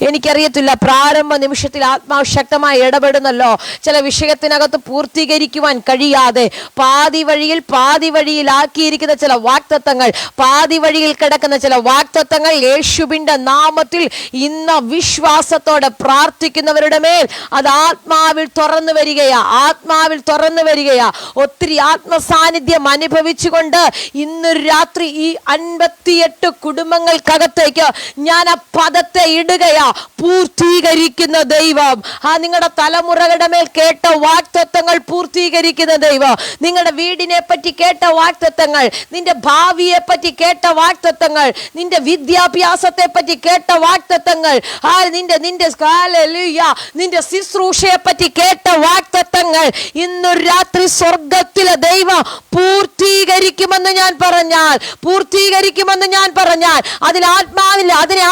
എനിക്കറിയത്തില്ല, പ്രാരംഭ നിമിഷത്തിൽ ആത്മാവ് ശക്തമായി ഇടപെടുന്നല്ലോ. ചില വിഷയത്തിനകത്ത് പൂർത്തീകരിക്കുവാൻ കഴിയാതെ പാതി വഴിയിലാക്കിയിരിക്കുന്ന ചില വാഗ്ദത്തങ്ങൾ, പാതി വഴിയിൽ കിടക്കുന്ന ചില വാഗ്ദത്തങ്ങൾ യേശുവിന്റെ നാമത്തിൽ ഇന്ന് വിശ്വാസത്തോടെ പ്രാർത്ഥിക്കുന്നവരുടെ മേൽ അത് ആത്മാവിൽ തുറന്നു വരികയാ. ഒത്തിരി ആത്മസാന്നിധ്യം അനുഭവിച്ചുകൊണ്ട് ഇന്നൊരു രാത്രി ഈ 58 കുടുംബങ്ങൾക്കകത്തേക്ക് ഞാൻ ആ പദത്തെ ഇടുകയാ. പൂർത്തീകരിക്കുന്ന ദൈവം. നിങ്ങളുടെ തലമുറകളുടെ മേൽ കേട്ട വാഗ്ദത്തങ്ങൾ പൂർത്തീകരിക്കുന്ന ദൈവം. നിങ്ങളുടെ വീടിനെ പറ്റി കേട്ട വാഗ്ദത്തങ്ങൾ, നിന്റെ ഭാവിയെ പറ്റി കേട്ട വാഗ്ദത്തങ്ങൾ, നിന്റെ വിദ്യാഭ്യാസത്തെ പറ്റി കേട്ട വാഗ്ദത്തങ്ങൾ, നിന്റെ ശുശ്രൂഷയെ പറ്റി കേട്ട വാഗ്ദത്തങ്ങൾ ഇന്നൊരു രാത്രി സ്വർഗത്തിലെ ദൈവം പൂർത്തീകരിക്കുമെന്ന് ഞാൻ പറഞ്ഞാൽ അതിനെ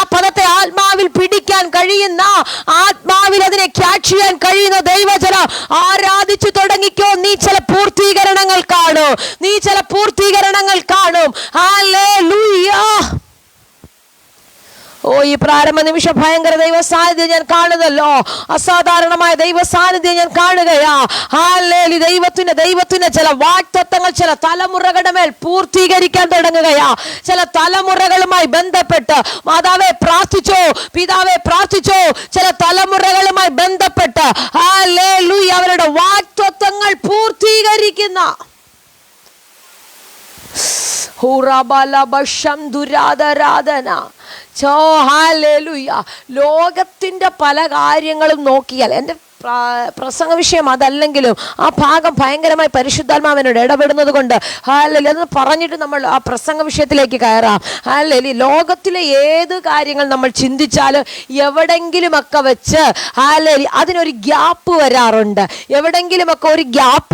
ആ പദത്തെ ആത്മാവിൽ പിടിക്കാൻ കഴിയുന്ന, ആത്മാവിൽ അതിനെ ക്യാച്ച് ചെയ്യാൻ കഴിയുന്ന ദൈവജനം ആരാധിച്ചു തുടങ്ങിക്കോ. നീ ചില പൂർത്തീകരണങ്ങൾ കാണും. ഹല്ലേലൂയ. ഈ പ്രാരംഭ നിമിഷം ഭയങ്കര ദൈവ സാന്നിധ്യം ഞാൻ കാണുന്നല്ലോ. അസാധാരണമായ ദൈവ സാന്നിധ്യം ഞാൻ കാണുകയാ. ദൈവത്തിന്റെ ചില വാഗ്ദത്തങ്ങൾ ചില തലമുറകളുടെ മേൽ പൂർത്തീകരിക്കാൻ തുടങ്ങുകയാ. ചില തലമുറകളുമായി ബന്ധപ്പെട്ട് മാതാവേ പ്രാർത്ഥിച്ചോ, പിതാവേ പ്രാർത്ഥിച്ചോ. ചില തലമുറകളുമായി ബന്ധപ്പെട്ട് അവരുടെ വാഗ്ദത്തങ്ങൾ പൂർത്തീകരിക്കുന്ന ലോകത്തിന്റെ പല കാര്യങ്ങളും നോക്കിയാൽ, എൻ്റെ പ്രസംഗ വിഷയം അതല്ലെങ്കിലും ആ ഭാഗം ഭയങ്കരമായി പരിശുദ്ധാത്മാവിനോട് ഇടപെടുന്നത് കൊണ്ട് എന്ന് പറഞ്ഞിട്ട് നമ്മൾ ആ പ്രസംഗ വിഷയത്തിലേക്ക് കയറാം. ലോകത്തിലെ ഏത് കാര്യങ്ങൾ നമ്മൾ ചിന്തിച്ചാൽ എവിടെങ്കിലുമൊക്കെ വെച്ച് അതിനൊരു ഗ്യാപ്പ്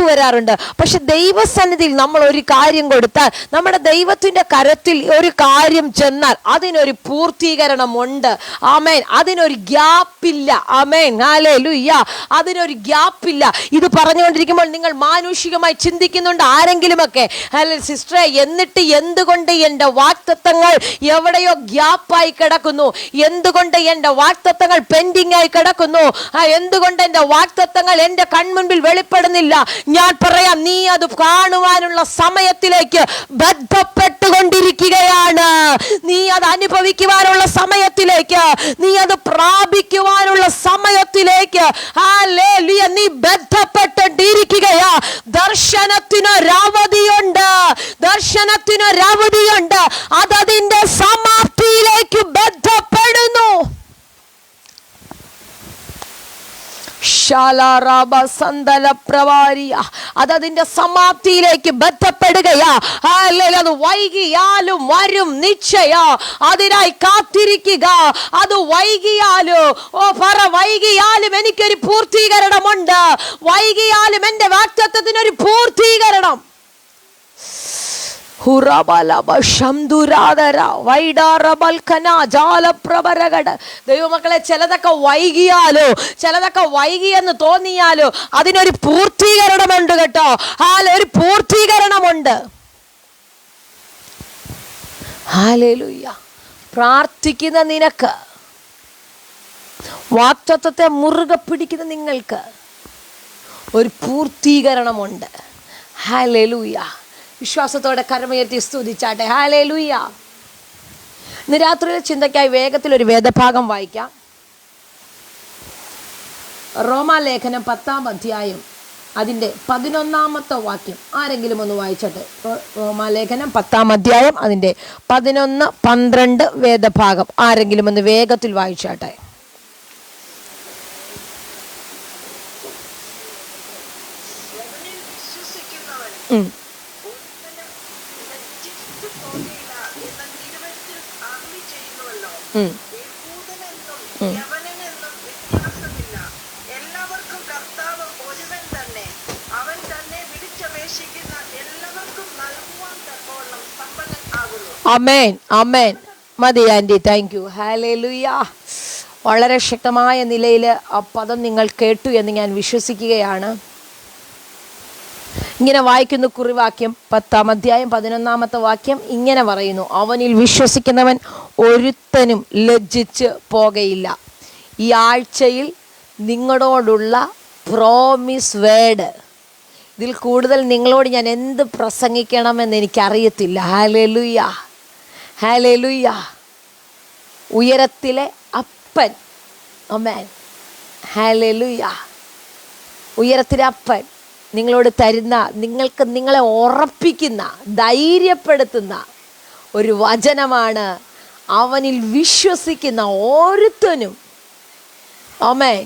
വരാറുണ്ട്. പക്ഷെ ദൈവസന്നിധിയിൽ നമ്മൾ ഒരു കാര്യം കൊടുത്താൽ, നമ്മുടെ ദൈവത്തിന്റെ കരത്തിൽ ഒരു കാര്യം ചെന്നാൽ അതിനൊരു പൂർത്തീകരണമുണ്ട്. ആമേൻ. അതിനൊരു ഗ്യാപ്പില്ല. ആമേൻ. ഹല്ലേലൂയ. അതിനൊരു ഗ്യാപ്പില്ല. ഇത് പറഞ്ഞുകൊണ്ടിരിക്കുമ്പോൾ നിങ്ങൾ മാനുഷികമായി ചിന്തിക്കുന്നുണ്ട് ആരെങ്കിലുമൊക്കെ, സിസ്റ്ററെ എന്നിട്ട് എന്തുകൊണ്ട് എൻ്റെ വാഗ്ദത്തങ്ങൾ എവിടെയോ ഗ്യാപ്പായി കിടക്കുന്നു, എന്തുകൊണ്ട് എൻ്റെ വാഗ്ദത്തങ്ങൾ പെൻഡിങ് ആയി കിടക്കുന്നു, എന്തുകൊണ്ട് എൻ്റെ വാഗ്ദത്തങ്ങൾ എൻ്റെ കൺമുൻപിൽ വെളിപ്പെടുന്നില്ല? ഞാൻ പറയാം, നീ അത് കാണുവാനുള്ള സമയത്തിലേക്ക് ബന്ധപ്പെട്ടുകൊണ്ടിരിക്കുകയാണ്. നീ അത് അനുഭവിക്കുവാനുള്ള സമയത്തിലേക്ക്, നീ അത് പ്രാപിക്കുവാനുള്ള സമയത്തിലേക്ക് നീ ബന്ധപ്പെട്ടിരിക്കുകയാ. ദർശനത്തിനൊരവധിയുണ്ട്. അതതിന്റെ സമാപ്തിയിലേക്ക് ബന്ധപ്പെടുന്നു. അതതിന്റെ സമാപ്തിയിലേക്ക് ബന്ധപ്പെടുകയാ. അത് വൈകിയാലും വരും നിശ്ചയ. അതിനായി കാത്തിരിക്കുക. അത് വൈകിയാലും എനിക്കൊരു പൂർത്തീകരണമുണ്ട്. വൈകിയാലും എന്റെ വാഗ്ദത്തത്തിനൊരു പൂർത്തീകരണം. ദൈവമക്കളെ, ചിലതൊക്കെ വൈകിയെന്ന് തോന്നിയാലോ അതിനൊരു പൂർത്തീകരണമുണ്ട് കേട്ടോ. ഒരു പൂർത്തീകരണമുണ്ട്. ഹല്ലേലൂയ. പ്രാർത്ഥിക്കുന്ന നിനക്ക്, വാഗ്ദത്തത്തെ മുറുകെ പിടിക്കുന്ന നിങ്ങൾക്ക് ഒരു പൂർത്തീകരണമുണ്ട്. ഹല്ലേലൂയ. വിശ്വാസത്തോടെ കരമുയർത്തി സ്തുതിച്ചാട്ടെ. ഹല്ലേലൂയ. ഇന്ന് രാത്രിയിലെ ചിന്തയ്ക്കായി വേഗത്തിൽ ഒരു വേദഭാഗം വായിക്കാം. റോമാലേഖനം 10-ാം അധ്യായം അതിൻ്റെ 11-ാമത്തെ വാക്യം ആരെങ്കിലും ഒന്ന് വായിച്ചട്ടെ. റോമാലേഖനം 10-ാം അധ്യായം അതിൻ്റെ 11, 12 വേദഭാഗം ആരെങ്കിലും ഒന്ന് വേഗത്തിൽ വായിച്ചാട്ടെ. ആമേൻ. ആമേൻ. മതി ആൻറ്റി, താങ്ക് യു. ഹല്ലേലൂയ. വളരെ ശക്തമായ നിലയിൽ ആ പദം നിങ്ങൾ കേട്ടു എന്ന് ഞാൻ വിശ്വസിക്കുകയാണ്. ഇങ്ങനെ വായിക്കുന്നു കുറിവാക്യം 10-ാം അധ്യായം 11-ാമത്തെ വാക്യം ഇങ്ങനെ പറയുന്നു: അവനിൽ വിശ്വസിക്കുന്നവൻ ഒരുത്തനും ലജ്ജിച്ച് പോകയില്ല. ഈ ആഴ്ചയിൽ നിങ്ങളോടുള്ള പ്രോമിസ് വേർഡ്. ഇതിൽ കൂടുതൽ നിങ്ങളോട് ഞാൻ എന്ത് പ്രസംഗിക്കണമെന്ന് എനിക്കറിയത്തില്ല. Hallelujah, hallelujah. ഉയരത്തിലെ അപ്പൻ, ആമേൻ, ഹല്ലേലൂയ. ഉയരത്തിലെ അപ്പൻ നിങ്ങളോട് തരുന്ന, നിങ്ങൾക്ക് നിങ്ങളെ ഉറപ്പിക്കുന്ന, ധൈര്യപ്പെടുത്തുന്ന ഒരു വചനമാണ്. അവനിൽ വിശ്വസിക്കുന്ന ഓരോരുത്തനും, ആമേൻ,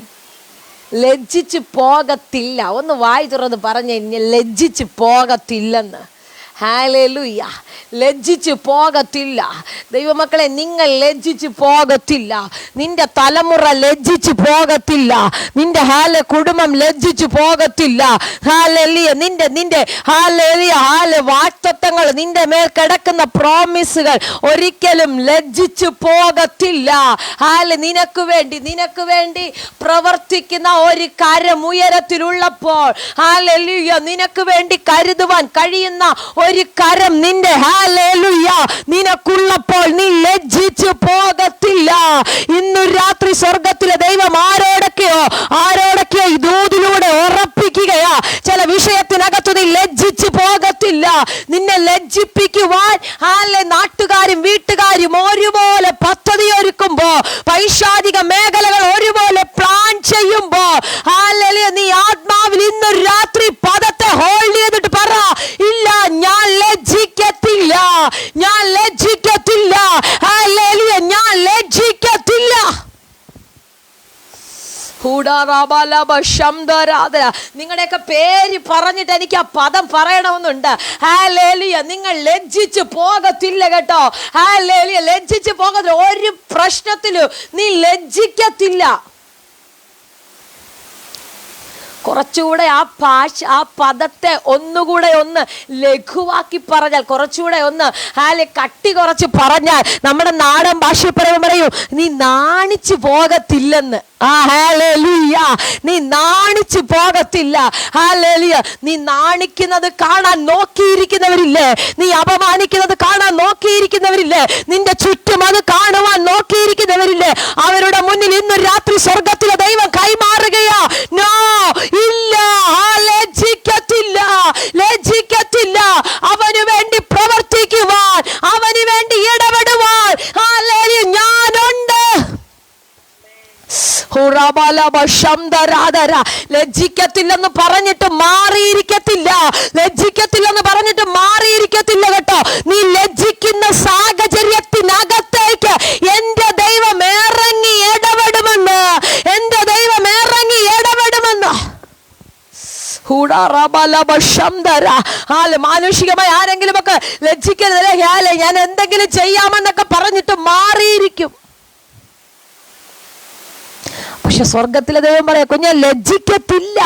ലജ്ജിച്ച് പോകത്തില്ല. ഒന്ന് വായി തുറന്ന് പറഞ്ഞു കഴിഞ്ഞാൽ ലജ്ജിച്ച് പോകത്തില്ലെന്ന്. ഹല്ലേലൂയ. ലജ്ജിച്ച് പോകത്തില്ല. ദൈവമക്കളെ, നിങ്ങൾ ലജ്ജിച്ച് പോകത്തില്ല. നിന്റെ തലമുറ ലജ്ജിച്ച് പോകത്തില്ല. നിന്റെ കുടുംബം ലജ്ജിച്ച് പോകത്തില്ല. ഹല്ലേലൂയ. നിന്റെ വാഗ്ദത്തങ്ങൾ, നിന്റെ മേൽ കിടക്കുന്ന പ്രോമിസുകൾ ഒരിക്കലും ലജ്ജിച്ച് പോകത്തില്ല. നിനക്ക് വേണ്ടി പ്രവർത്തിക്കുന്ന ഒരു കരം ഉയരത്തിലുള്ളപ്പോൾ, ഹല്ലേലൂയ, നിനക്ക് വേണ്ടി കരുതുവാൻ കഴിയുന്ന ഒരു കരം നിന്റെ ഹല്ലേലൂയ നിനക്കുള്ളപ്പോൾ നീ ലജ്ജിച്ചു പോകത്തില്ല. ഇന്നു രാത്രി സ്വർഗത്തിലെ ദൈവം ആരോടൊക്കെയോ ഈ ദൂതിലൂടെ ഉറപ്പിക്കുകയാ. ചില വിഷയത്തിനകത്ത് നീ ലജ്ജിച്ചു പോകത്തില്ല. നിന്നെ ലജ്ജിപ്പിക്കുവാൻ നാട്ടുകാരും വീട്ടുകാരും ഒരുപോലെ പദ്ധതി ഒരുക്കുമ്പോ, പൈശാചിക മേഖലകൾ ഒരുപോലെ പ്ലാൻ ചെയ്യുമ്പോ, നീ ആത്മാവിൽ ഇന്ന് രാത്രി പദത്തെ ഹോൾഡ് ചെയ്തിട്ട് പറ, ഇല്ല, ഞാൻ ലജ്ജിക്കത്തില്ല, ഞാൻ ലജ്ജിക്കത്തില്ല, ഹല്ലേലൂയ, ഞാൻ ലജ്ജിക്കത്തില്ല. നിങ്ങളുടെയൊക്കെ പേര് പറഞ്ഞിട്ട് എനിക്ക് ആ പദം പറയണമെന്നുണ്ട്. ഹല്ലേലൂയ. നിങ്ങൾ ലജ്ജിച്ച് പോകത്തില്ല കേട്ടോ. ഹല്ലേലൂയ. ലജ്ജിച്ച് പോകത്തില്ല. ഒരു പ്രശ്നത്തിലും നീ ലജ്ജിക്കത്തില്ല. കുറച്ചുകൂടെ ആ പദത്തെ ഒന്നുകൂടെ ഒന്ന് ലഘുവാക്കി പറഞ്ഞാൽ, കുറച്ചുകൂടെ ഒന്ന് കട്ടി കുറച്ച് പറഞ്ഞാൽ, നമ്മുടെ നാടൻ ഭാഷയിൽ പറയും, നീ നാണിച്ചു പോകത്തില്ലെന്ന്. ഹല്ലേലൂയ. നീ നാണിച്ചു പോകത്തില്ല. ഹല്ലേലൂയ. നീ നാണിക്കുന്നത് കാണാൻ നോക്കിയിരിക്കുന്നവരില്ലേ? നീ അപമാനിക്കുന്നത് കാണാൻ നോക്കിയിരിക്കുന്നവരില്ലേ? നിന്റെ ചുറ്റും അത് കാണുവാൻ നോക്കിയിരിക്കുന്നവരില്ലേ? അവരുടെ മുന്നിൽ ഇന്ന് രാത്രി സ്വർഗത്തിലെ ദൈവം കൈമാറുകയാ. നോ, ഇല്ല, ലജ്ജിക്കത്തില്ല, ലജ്ജിക്കത്തില്ല. അവന് വേണ്ടി പ്രവർത്തിക്കുവാൻ, അവന് വേണ്ടി ഇടപെടുവാൻ ഞാനുണ്ട്. ലജ്ജിക്കത്തില്ലെന്ന് പറഞ്ഞിട്ട് മാറിയിരിക്കത്തില്ല. ലജ്ജിക്കത്തില്ലെന്ന് പറഞ്ഞിട്ട് മാറിയിരിക്കത്തില്ല കേട്ടോ. നീ ലജ്ജിക്കുന്ന സാഹചര്യത്തിനകത്തേക്ക് എന്റെ ദൈവം ഇറങ്ങി ഇടപെടുമെന്ന്, എന്റെ ദൈവം ഇറങ്ങി ഇടപെടുമെന്ന്. മാനുഷികമായി ആരെങ്കിലും ഒക്കെ ലജ്ജിക്കരുതല്ലേ, ഞാൻ എന്തെങ്കിലും ചെയ്യാമെന്നൊക്കെ പറഞ്ഞിട്ട് മാറിയിരിക്കും. പക്ഷെ സ്വർഗത്തിലെ ദൈവം പറയാ, കുഞ്ഞെ ലജ്ജിക്കത്തില്ല,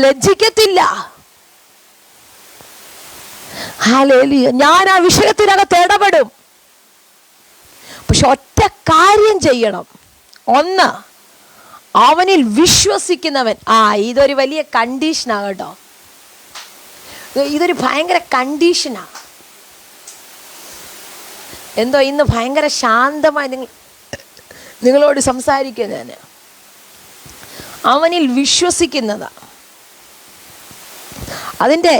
ലജ്ജിക്കത്തില്ല. ഹല്ലേലൂയ. ഞാൻ ആ വിഷയത്തിനകത്ത് ഇടപെടും. പക്ഷെ ഒറ്റ കാര്യം ചെയ്യണം. ഒന്ന്, അവനിൽ വിശ്വസിക്കുന്നവൻ. ഇതൊരു വലിയ കണ്ടീഷനാ കേട്ടോ. ഇതൊരു ഭയങ്കര കണ്ടീഷനാ. എന്തോ ഇന്ന് ഭയങ്കര ശാന്തമായി നിങ്ങളോട് സംസാരിക്കുക. ഞാൻ അവനിൽ വിശ്വസിക്കുന്നതാ. അതിൻ്റെ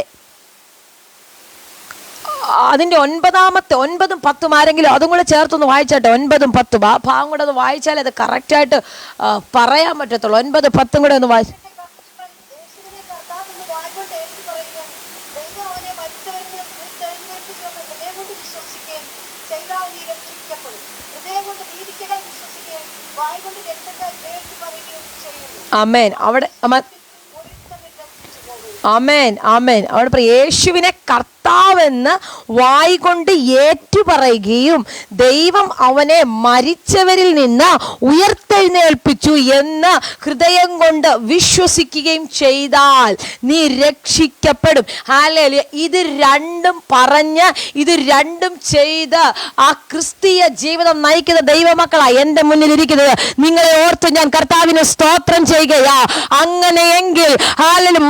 9-10 ആരെങ്കിലും അതും കൂടെ ചേർത്തൊന്ന് വായിച്ചാട്ടെ. 9-10 ഭാഗം കൂടെ ഒന്ന് വായിച്ചാലേ അത് കറക്റ്റായിട്ട് പറയാൻ പറ്റത്തുള്ളൂ. 9-10 കൂടെ ഒന്ന് വായിച്ചു. ആമേൻ. അവിടെ ആമേൻ, ആമേൻ. അവിടെ യേശുവിനെ കർത്താവെന്ന് വായ്കൊണ്ട് ഏറ്റുപറയുകയും ദൈവം അവനെ മരിച്ചവരിൽ നിന്ന് ഉയർത്തെഴുന്നേൽപ്പിച്ചു എന്ന് ഹൃദയം കൊണ്ട് വിശ്വസിക്കുകയും ചെയ്താൽ നീ രക്ഷിക്കപ്പെടും. ഹല്ലേലൂയ. ഇത് രണ്ടും പറഞ്ഞ്, ഇത് രണ്ടും ചെയ്ത് ആ ക്രിസ്തീയ ജീവിതം നയിക്കുന്ന ദൈവമക്കളാ എൻ്റെ മുന്നിലിരിക്കുന്നത്. നിങ്ങളെ ഓർത്ത് ഞാൻ കർത്താവിന് സ്തോത്രം ചെയ്യുകയാ. അങ്ങനെയെങ്കിൽ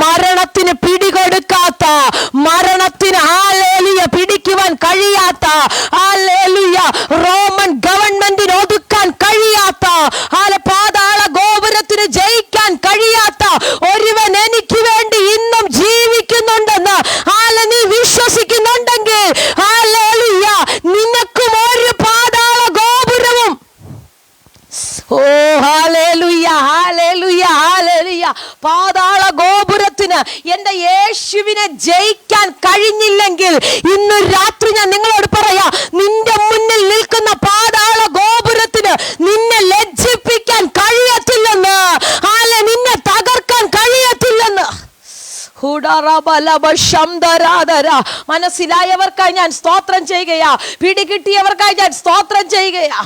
മരണത്തിന് പിടികൊടുക്കാത്ത, മരണത്തിന് പിടിക്കുവാൻ കഴിയാത്ത, റോമൻ ഗവൺമെന്റിന് ഒതുക്കാൻ കഴിയാത്ത ഓ ഹല്ലേലൂയ, ഹല്ലേലൂയ, ഹല്ലേലൂയ. പാതാള ഗോപുരത്തിന് എൻ്റെ യേശുവിനെ ജയിക്കാൻ കഴിഞ്ഞില്ലെങ്കിൽ ഇന്ന് രാത്രി ഞാൻ നിങ്ങളോട് പറയാ, നിന്റെ മുന്നിൽ നിൽക്കുന്ന പാതാള ഗോപുരത്തിന് നിന്നെ ലജ്ജിപ്പിക്കാൻ കഴിയത്തില്ലെന്ന്, നിന്നെ തകർക്കാൻ കഴിയത്തില്ലെന്ന്. മനസ്സിലായവർക്കായി ഞാൻ സ്തോത്രം ചെയ്യുകയാ, പിടികിട്ടിയവർക്കായി ഞാൻ സ്തോത്രം ചെയ്യുകയാ.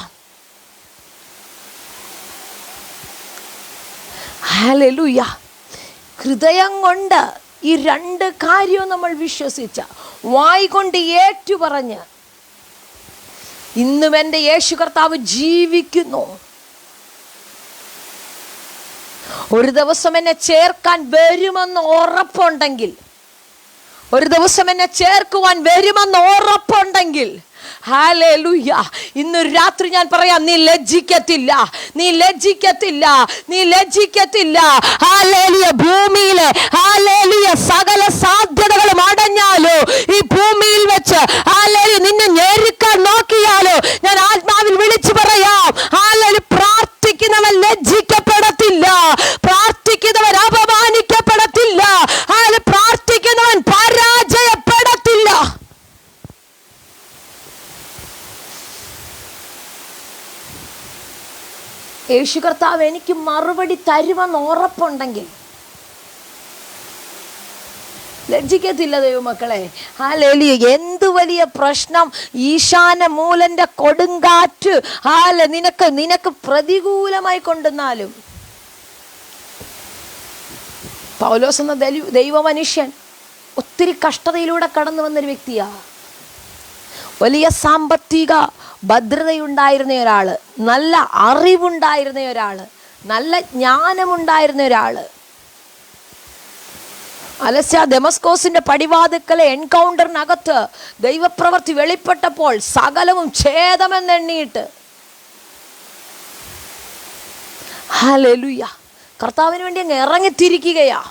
ഹല്ലേലൂയ. ഹൃദയം കൊണ്ട് ഈ രണ്ട് കാര്യവും നമ്മൾ വിശ്വസിച്ച, വായ് കൊണ്ട് ഏറ്റുപറഞ്ഞ് ഇന്നും എൻ്റെ യേശു കർത്താവ് ജീവിക്കുന്നു, ഒരു ദിവസം എന്നെ ചേർക്കാൻ വരുമെന്ന് ഉറപ്പുണ്ടെങ്കിൽ, ഒരു ദിവസം എന്നെ ചേർക്കുവാൻ വരുമെന്ന് ഉറപ്പുണ്ടെങ്കിൽ, ഹല്ലേലൂയ, ഇന്ന് രാത്രി ഞാൻ പറയാം, നീ ലജ്ജിക്കത്തില്ല, നീ ലജ്ജിക്കത്തില്ല, നീ ലജ്ജിക്കത്തില്ല. ഹല്ലേലൂയ. ഭൂമിയിലെ ഹല്ലേലൂയ സകല സാധ്യതകളും അടഞ്ഞാലോ, ഈ ഭൂമിയിൽ വെച്ച് ഹല്ലേലൂയ നിന്നെ ഞെരുക്കാൻ നോക്കിയാലോ, ഞാൻ ആത്മാവിൽ വിളിച്ചു പറയാം, ഹല്ലേലൂയ, പ്രാർത്ഥിക്കുന്നവൻ ലജ്ജിക്കപ്പെടത്തില്ല, പ്രാർത്ഥിക്കുന്നവൻ അപമാനിക്കപ്പെടത്തില്ല, പ്രാർത്ഥിക്കുന്നവൻ പരാജയപ്പെടത്തില്ല. യേശു കർത്താവ് എനിക്ക് മറുപടി തരുമെന്ന് ഉറപ്പുണ്ടെങ്കിൽ ലജ്ജിക്കത്തില്ല ദൈവമക്കളെ. ഹല്ലേലൂയ. എന്ത് വലിയ പ്രശ്നം, ഈശാന മൂലന്റെ കൊടുങ്കാറ്റ് നിനക്ക് പ്രതികൂലമായി കൊണ്ടുവന്നാലും, പൗലോസ് എന്ന ദൈവ മനുഷ്യൻ ഒത്തിരി കഷ്ടതയിലൂടെ കടന്നു വന്നൊരു വ്യക്തിയാ. വലിയ സാമ്പത്തിക ഭദ്രതയുണ്ടായിരുന്ന ഒരാള്, നല്ല അറിവുണ്ടായിരുന്ന ഒരാള്, നല്ല ജ്ഞാനമുണ്ടായിരുന്ന ഒരാള്. അലസ്യ ദമസ്കോസിന്റെ പടിവാതിക്കലെ എൻകൗണ്ടറിനകത്ത് ദൈവപ്രവൃത്തി വെളിപ്പെട്ടപ്പോൾ സകലവും ഛേദമെന്നെണ്ണിയിട്ട് ഹല്ലേലൂയ കർത്താവിന് വേണ്ടി അങ്ങ് ഇറങ്ങിത്തിരിക്കുകയാ.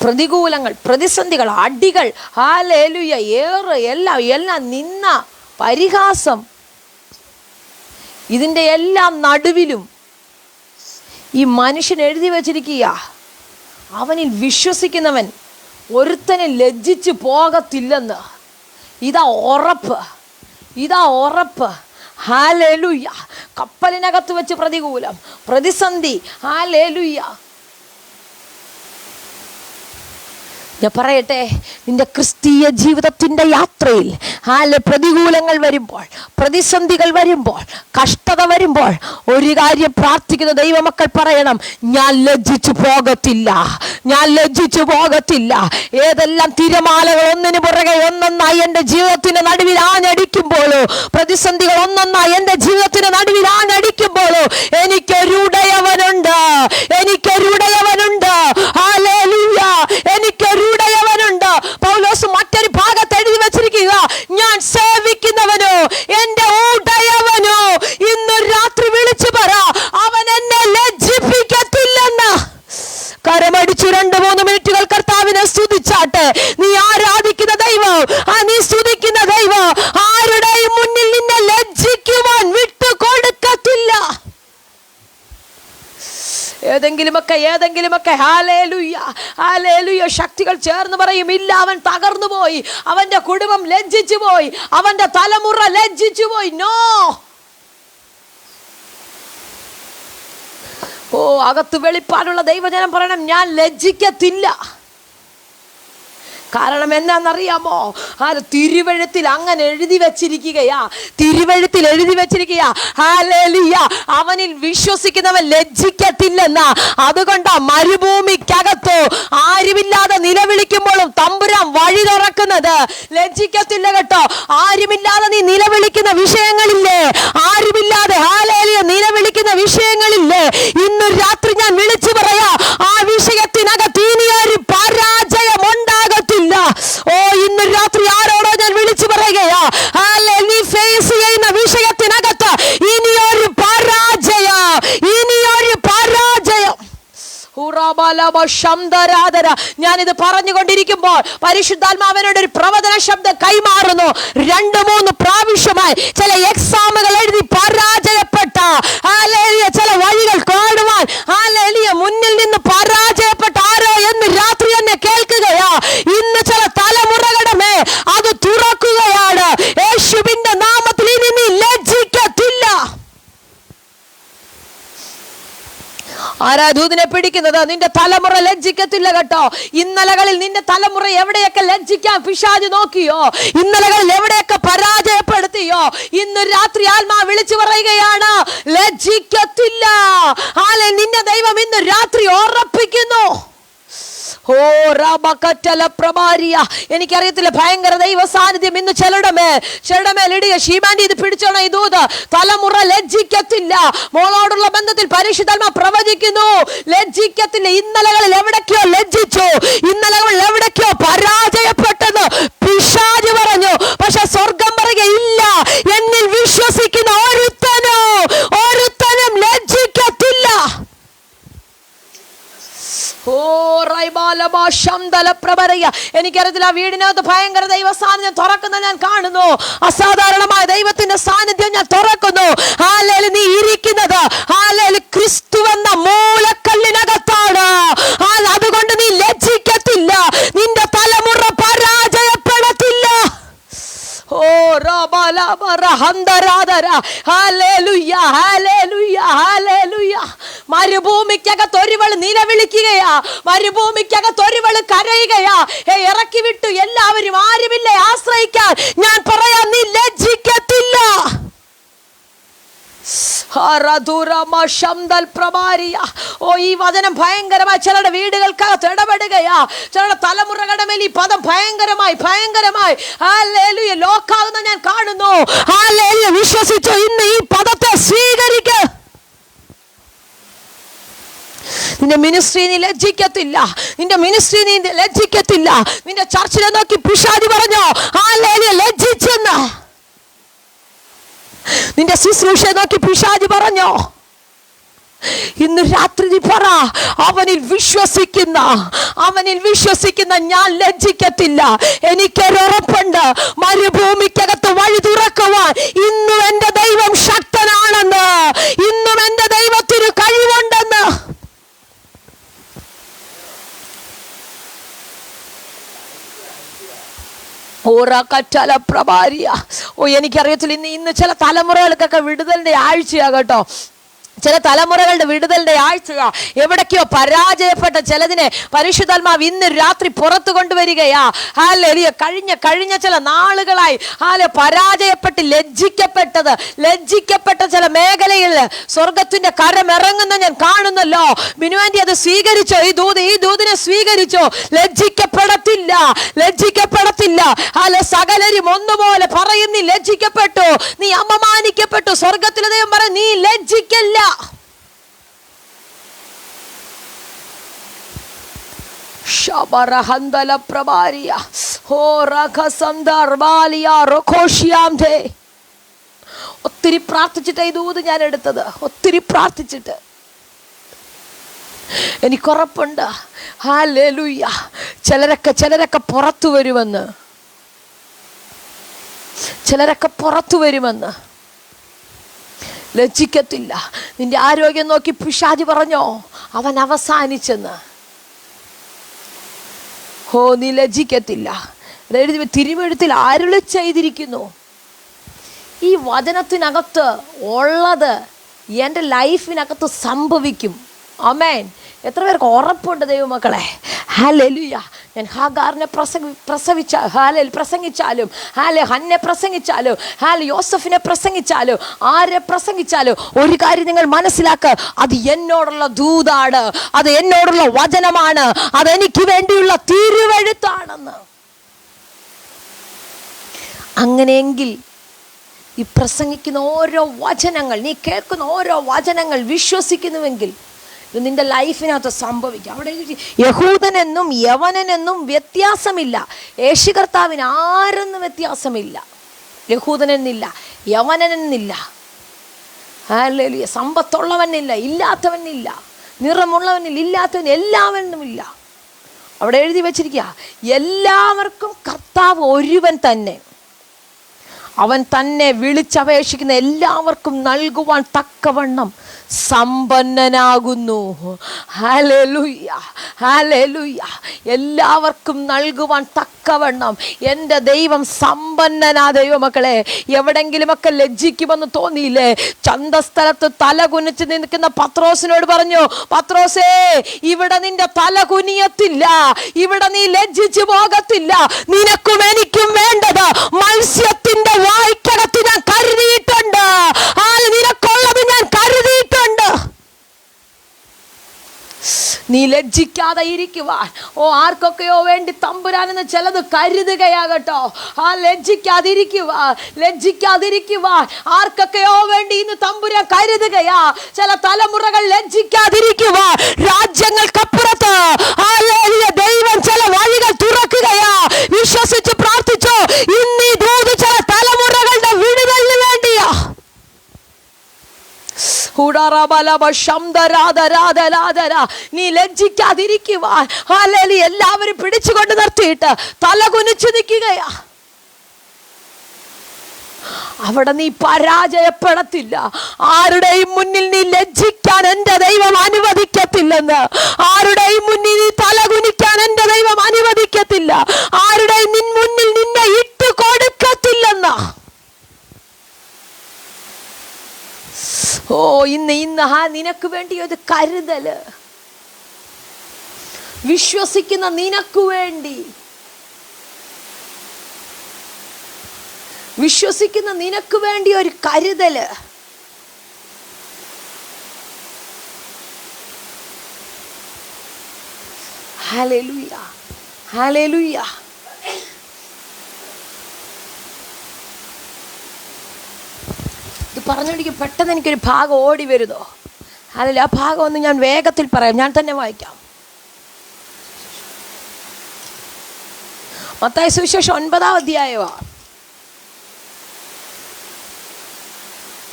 പ്രതികൂലങ്ങൾ, പ്രതിസന്ധികൾ, അടികൾ, ഹല്ലേലൂയ, ഏറ്, എല്ലാം നിന്ന, പരിഹാസം, ഇതിൻ്റെ എല്ലാം നടുവിലും ഈ മനുഷ്യൻ എഴുതി വച്ചിരിക്കുക, അവനിൽ വിശ്വസിക്കുന്നവൻ ഒരുത്തനെ ലജ്ജിച്ച് പോകത്തില്ലെന്ന്. ഇതാ ഉറപ്പ്, ഇതാ ഉറപ്പ്. ഹല്ലേലൂയ. കപ്പലിനകത്ത് വെച്ച് പ്രതികൂലം, പ്രതിസന്ധി, ഹല്ലേലൂയ. ഞാൻ പറയട്ടെ, നിന്റെ ക്രിസ്തീയ ജീവിതത്തിൻ്റെ യാത്രയിൽ പ്രതികൂലങ്ങൾ വരുമ്പോൾ, പ്രതിസന്ധികൾ വരുമ്പോൾ, കഷ്ടത വരുമ്പോൾ ഒരു കാര്യം പ്രാർത്ഥിക്കുന്ന ദൈവമക്കൾ പറയണം, ഞാൻ ലജ്ജിച്ചു പോകത്തില്ല, ഞാൻ ലജ്ജിച്ചു പോകത്തില്ല. ഏതെല്ലാം തിരമാലകൾ ഒന്നിനു പുറകെ ഒന്നൊന്നായി എൻ്റെ ജീവിതത്തിന്റെ നടുവിൽ ആഞ്ഞടിക്കുമ്പോഴോ, പ്രതിസന്ധികൾ ഒന്നൊന്നായി എൻ്റെ ജീവിതത്തിന്റെ നടുവിൽ ആഞ്ഞടിക്കുമ്പോഴോ, എനിക്കൊരുടയവനുണ്ട്, എനിക്കൊരുടയവനുണ്ട്. ഹല്ലേലൂയ. എനിക്കൊരുടയവനുണ്ട്. പൗലോസ് മറ്റൊരു ഭാഗത്ത് എഴുതി വെച്ചിരിക്കുക, ഞാൻ സേവിക്കുന്നവനോ എൻ്റെ ഉടയവനോ ഇന്ന് രാത്രി വിളിച്ചു പറ, അവൻ എന്നെ ലജ്ജിപ്പിക്കത്തില്ലെന്ന്. കരമടിച്ചു 2-3 മിനിറ്റുകൾ കർത്താവിനെ സ്തുതിച്ചാട്ടെ. നീ ആരാധിക്കുന്ന ദൈവം, നീ സ്തുതിക്കുന്ന ദൈവം ആരുടെയും മുന്നിൽ നിന്നെ ലജ്ജിക്കുവാൻ വിട്ടുകൊടുക്കത്തില്ല. ഏതെങ്കിലുമൊക്കെ ഹല്ലേലൂയ, ഹല്ലേലൂയ ശക്തികൾ ചേർന്ന് പറയും, ഇല്ല, അവൻ തകർന്നു പോയി, അവന്റെ കുടുംബം ലജ്ജിച്ചു പോയി, അവന്റെ തലമുറ ലജ്ജിച്ചു പോയി. നോ. ഓ, അകത്ത് വെളിപ്പാടുള്ള ദൈവജനം പറയണം, ഞാൻ ലജ്ജിക്കത്തില്ല. കാരണം എന്താണെന്നറിയാമോ? തിരുവെഴുത്തിൽ അങ്ങനെ എഴുതി വെച്ചിരിക്കുകയാ, തിരുവെഴുത്തിൽ എഴുതി വെച്ചിരിക്കുകയാ. ഹല്ലേലൂയ. അവനിൽ വിശ്വസിക്കുന്നവൻ ലജ്ജിക്കത്തില്ലെന്നാ. അതുകൊണ്ടാ മരുഭൂമിക്കകത്തോ ആരുമില്ലാതെ നിലവിളിക്കുമ്പോഴും തമ്പുരാൻ വഴി തുറക്കുന്നത്. ലജ്ജിക്കത്തില്ല കേട്ടോ. ആരുമില്ലാതെ നീ നിലവിളിക്കുന്ന വിഷയങ്ങളില്ലേ, ആരുമില്ലാതെ ഹല്ലേലൂയ നിലവിളിക്കുന്ന വിഷയങ്ങളില്ലേ, ഇന്ന് രാത്രി ഞാൻ വിളിച്ചു പറയാ, ആ വിഷയത്തിനകത്ത് ഇനിയൊരു പരാജയം ഉണ്ടാകത്തില്ല. ഓ, ഇന്ന് രാത്രി ആരോടോ ഞാൻ വിളിച്ചു പറയുകയാ, നീ ഫേസ് ചെയ്യുന്ന വിഷയത്തിനകത്ത് ഇനിയൊരു പരാജയം, ഇനിയൊരു പരാജയം. ഞാനിത് പറഞ്ഞുകൊണ്ടിരിക്കുമ്പോൾ പരിശുദ്ധാത്മാവിനോട് ഒരു പ്രവചന ശബ്ദം കൈമാറുന്നു. 2-3 പ്രാവശ്യമായി ചില ആരാ ദൂതിനെ പിടിക്കുന്നത്? നിന്റെ തലമുറ ലജ്ജിക്കത്തില്ല കേട്ടോ. ഇന്നലകളിൽ നിന്റെ തലമുറ എവിടെയൊക്കെ ലജ്ജിക്കാൻ പിശാച് നോക്കിയോ, ഇന്നലകളിൽ എവിടെയൊക്കെ പരാജയപ്പെടുത്തിയോ, ഇന്ന് രാത്രി ആത്മാ വിളിച്ചു പറയുകയാണ്, ലജ്ജിക്കത്തില്ല. നിന്റെ ദൈവം ഇന്ന് രാത്രി ഉറപ്പിക്കുന്നു. എനിക്കറിയത്തില്ല, ഭയങ്കര ദൈവ സാന്നിധ്യം ഇന്ന് ചിലരുടെ മേൽ ഇടുക. ഷീമാൻഡി ഇത് പിടിച്ചോണം, ഈ ദൂത്. തലമുറ ലജ്ജിക്കത്തില്ല. മോളോടുള്ള ബന്ധത്തിൽ പരിശുദ്ധാത്മാ പ്രവചിക്കുന്നു, ലജ്ജിക്കത്തില്ല. ഇന്നലകളിൽ എവിടേക്കോ ലജ്ജിച്ചു, ഇന്നലകളിൽ എവിടേക്കോ പരാജയപ്പെട്ടെന്ന് പിശാച് പറഞ്ഞു. പക്ഷെ സ്വർഗം പറയുകയില്ല, എന്നിൽ വിശ്വസിക്കുന്ന ഒരുത്തനും ലജ്ജിക്കത്തില്ല. എനിക്കറിയത്തില്ല, വീടിനകത്ത് ഭയങ്കര ദൈവ സാന്നിധ്യം തുറക്കുന്ന ഞാൻ കാണുന്നു. അസാധാരണമായ ദൈവത്തിന്റെ സാന്നിധ്യം ഞാൻ തുറക്കുന്നു. നീ ഇരിക്കുന്നത് ക്രിസ്തു എന്ന മൂലക്കല്ലിനകത്താണ്. അതുകൊണ്ട് നീ ലജ്ജിക്കത്തില്ല, നിന്റെ തലമുറ പരാജയപ്പെടത്തില്ല. മരുഭൂമിക്കകത്ത് ഒരുവള് നിലവിളിക്കുകയാ, മരുഭൂമിക്കകത്ത് ഒരുവള് കരയുകയാ. ഇറക്കി വിട്ടു എല്ലാവരും, ആരുമില്ല ആശ്രയിക്കാൻ. ഞാൻ പറയാം, നീ ലജ്ജിക്കത്തില്ല. ഈ വചനം ഭയങ്കരമായി ചിലരുടെ വീടുകൾക്കകത്ത് ഇടപെടുകയാ. ചിലരുടെ തലമുറകളുടെ മേൽ ഈ പദം ഭയങ്കരമായി ലോക്കാകുന്ന ഞാൻ കാണുന്നു. വിശ്വസിച്ചു ഇന്ന് ഈ പദത്തെ സ്വീകരിക്ക. നിന്റെ മിനിസ്ട്രി നീ ലജ്ജിക്കത്തില്ല, നിന്റെ മിനിസ്ട്രി നീ ലജ്ജിക്കത്തില്ല. നിന്റെ ചർച്ചിലെ നോക്കി പിശാച് പറഞ്ഞോ ലജ്ജിച്ചെന്ന്. നിന്റെ ശുശ്രൂഷയെ നോക്കി പിശാച് പറഞ്ഞോ. ഇന്ന് രാത്രി നീ പറ, അവനിൽ വിശ്വസിക്കുന്ന ഞാൻ ലജ്ജിക്കത്തില്ല. എനിക്കൊരുറപ്പുണ്ട്, മരുഭൂമിക്കകത്ത് വഴി തുറക്കുവാൻ ഇന്നും എന്റെ ദൈവം ശക്തനാണെന്ന്, ഇന്നും എന്റെ ദൈവത്തിന് കഴിവുണ്ടെന്ന്. എനിക്കറിയത്തില്ല, ഇന്ന് ചില തലമുറകൾക്കൊക്കെ വിടുതലിന്റെ ആഴ്ചയാകട്ടോ. ചില തലമുറകളുടെ വിടുതലിന്റെ ആഴ്ച. എവിടേക്കോ പരാജയപ്പെട്ട ചിലതിനെ പരിശുദ്ധാത്മാവ് ഇന്ന് രാത്രി പുറത്തു കൊണ്ടുവരികയാ. കഴിഞ്ഞ ചില നാളുകളായി പരാജയപ്പെട്ട് ലജ്ജിക്കപ്പെട്ട ചില മേഖലയിൽ സ്വർഗത്തിന്റെ കരം ഇറങ്ങുന്ന ഞാൻ കാണുന്നല്ലോ. ബിനുവാൻറ്റി അത് സ്വീകരിച്ചോ? ഈ ദൂതിനെ സ്വീകരിച്ചോ? ലജ്ജിക്കപ്പെടത്തില്ല. സകലരും ഒന്നുപോലെ പറയും, നീ ലജ്ജിക്കപ്പെട്ടു, നീ അപമാനിക്കപ്പെട്ടു. സ്വർഗത്തിലെ ദൈവം പറയും, നീ ലജ്ജിക്കല്ല. ഒത്തിരി പ്രാർത്ഥിച്ചിട്ട് ഈ ദൂത് ഞാൻ എടുത്തത്, ഒത്തിരി പ്രാർത്ഥിച്ചിട്ട്. എനിക്കുറപ്പുണ്ട്, ഹല്ലേലൂയ, ചിലരൊക്കെ പുറത്തു വരുമെന്ന്. ലജ്ജിക്കത്തില്ല. നിന്റെ ആരോഗ്യം നോക്കി പിശാച് പറഞ്ഞോ അവൻ അവസാനിച്ചെന്ന്. നീ ലജ്ജിക്കത്തില്ല. തിരുവെഴുത്തിൽ അരുളി ചെയ്തിരിക്കുന്നു. ഈ വചനത്തിനകത്ത് ഉള്ളത് എൻ്റെ ലൈഫിനകത്ത് സംഭവിക്കും. ആമേൻ. എത്ര പേർക്ക് ഉറപ്പുണ്ട് ദൈവമക്കളെ? ഹല്ലേലൂയ. ഞാൻ ഹാഗാറിനെ പ്രസംഗിച്ചാലും ഹന്നെ പ്രസംഗിച്ചാലും യോസഫിനെ പ്രസംഗിച്ചാലും ആരെ പ്രസംഗിച്ചാലും ഒരു കാര്യം നിങ്ങൾ മനസ്സിലാക്കുക, അത് എന്നോടുള്ള ദൂതാണ്, അത് എന്നോടുള്ള വചനമാണ്, അതെനിക്ക് വേണ്ടിയുള്ള തിരുവെഴുത്താണെന്ന്. അങ്ങനെയെങ്കിൽ ഈ പ്രസംഗിക്കുന്ന ഓരോ വചനങ്ങൾ, നീ കേൾക്കുന്ന ഓരോ വചനങ്ങൾ വിശ്വസിക്കുന്നുവെങ്കിൽ നിന്റെ ലൈഫിനകത്ത് സംഭവിക്കും. അവിടെ യഹൂദനെന്നും യവനനെന്നും വ്യത്യാസമില്ല. യേശു കർത്താവിന് ആരെന്നും വ്യത്യാസമില്ല. യഹൂദനെന്നില്ല, യവനനെന്നില്ല, ഹല്ലേലൂയ, സമ്പത്തുള്ളവനില്ല, ഇല്ലാത്തവനില്ല, നിറമുള്ളവനില്ല, ഇല്ലാത്തവൻ, എല്ലാവനുമില്ല. അവിടെ എഴുതി വെച്ചിരിക്കുക, എല്ലാവർക്കും കർത്താവ് ഒരുവൻ തന്നെ. അവൻ തന്നെ വിളിച്ചപേക്ഷിക്കുന്ന എല്ലാവർക്കും നൽകുവാൻ തക്കവണ്ണം സമ്പന്നനാകുന്നു. Hallelujah, hallelujah. എല്ലാവർക്കും നൽകുവാൻ തക്കവണ്ണം എൻ്റെ ദൈവം സമ്പന്നനാ. ദൈവമക്കളെ, എവിടെങ്കിലുമൊക്കെ ലജ്ജിക്കുമെന്ന് തോന്നിയില്ലേ? ചന്തസ്ഥലത്ത് തല കുനിച്ച് നിൽക്കുന്ന പത്രോസിനോട് പറഞ്ഞു, പത്രോസേ, ഇവിടെ നിന്റെ തല കുനിയത്തില്ല, ഇവിടെ നീ ലജ്ജിച്ചു പോകത്തില്ല. നിനക്കും എനിക്കും വേണ്ടത് മത്സ്യത്തിന്റെ വായ്ക്കകത്ത് ഞാൻ കരുതിയിട്ടുണ്ട്. നിനക്കുള്ളത് ഞാൻ കരുതിയിട്ടുണ്ട്. നീ ലജ്ജിക്കാതെ ഇരിക്കുവാൻ. ആർക്കൊക്കെയോ വേണ്ടി തമ്പുരാനെന്ന് ചിലത് കരുതുകയാകട്ടോ. ലജ്ജിക്കാതിരിക്കുവാൻ ആർക്കൊക്കെയോ വേണ്ടി ഇന്ന് തമ്പുരാൻ കരുതുകയാ. ചില തലമുറകൾ ലജ്ജിക്കാതിരിക്കുവാൻ രാജ്യങ്ങൾക്കപ്പുറത്ത് ദൈവം ചില വഴികൾ തുറക്കുകയാ. വിശ്വസിച്ച് പ്രാർത്ഥിച്ചോ. ഇന്നീ ദൂത് ചില തലമുറകളുടെ വിടുതലിന് വേണ്ടിയാ. നീ ലജ്ജിക്കാതിരിക്കുവാൻ എല്ലാവരും പിടിച്ചുകൊണ്ട് നിർത്തിയിട്ട് തല കുനിച്ചു നിൽക്കുകയാ. അവിടെ നീ പരാജയപ്പെടത്തില്ല. ആരുടെയും മുന്നിൽ നീ ലജ്ജിക്കാൻ എൻ്റെ ദൈവം അനുവദിക്കത്തില്ലെന്ന്. ആരുടെയും മുന്നിൽ നീ തല കുനിക്കാൻ എൻ്റെ ദൈവം അനുവദിക്കത്തില്ല. ആരുടെയും മുന്നിൽ നിന്നെ ഇട്ട് കൊടുക്കത്തില്ലെന്ന. ഇന്ന് നിനക്ക് വേണ്ടി ഒരു കരുതല്. വിശ്വസിക്കുന്ന നിനക്ക് വേണ്ടി, വിശ്വസിക്കുന്ന നിനക്ക് വേണ്ടി ഒരു കരുതല്. Hallelujah, hallelujah. ഇത് പറഞ്ഞോണ്ടിരിക്കും പെട്ടെന്ന് എനിക്കൊരു ഭാഗം ഓടി വരുന്നോ. അല്ല, ആ ഭാഗം ഒന്ന് ഞാൻ വേഗത്തിൽ പറയാം. ഞാൻ തന്നെ വായിക്കാം. മത്തായി സുവിശേഷം 9-ാം അധ്യായമാണ്.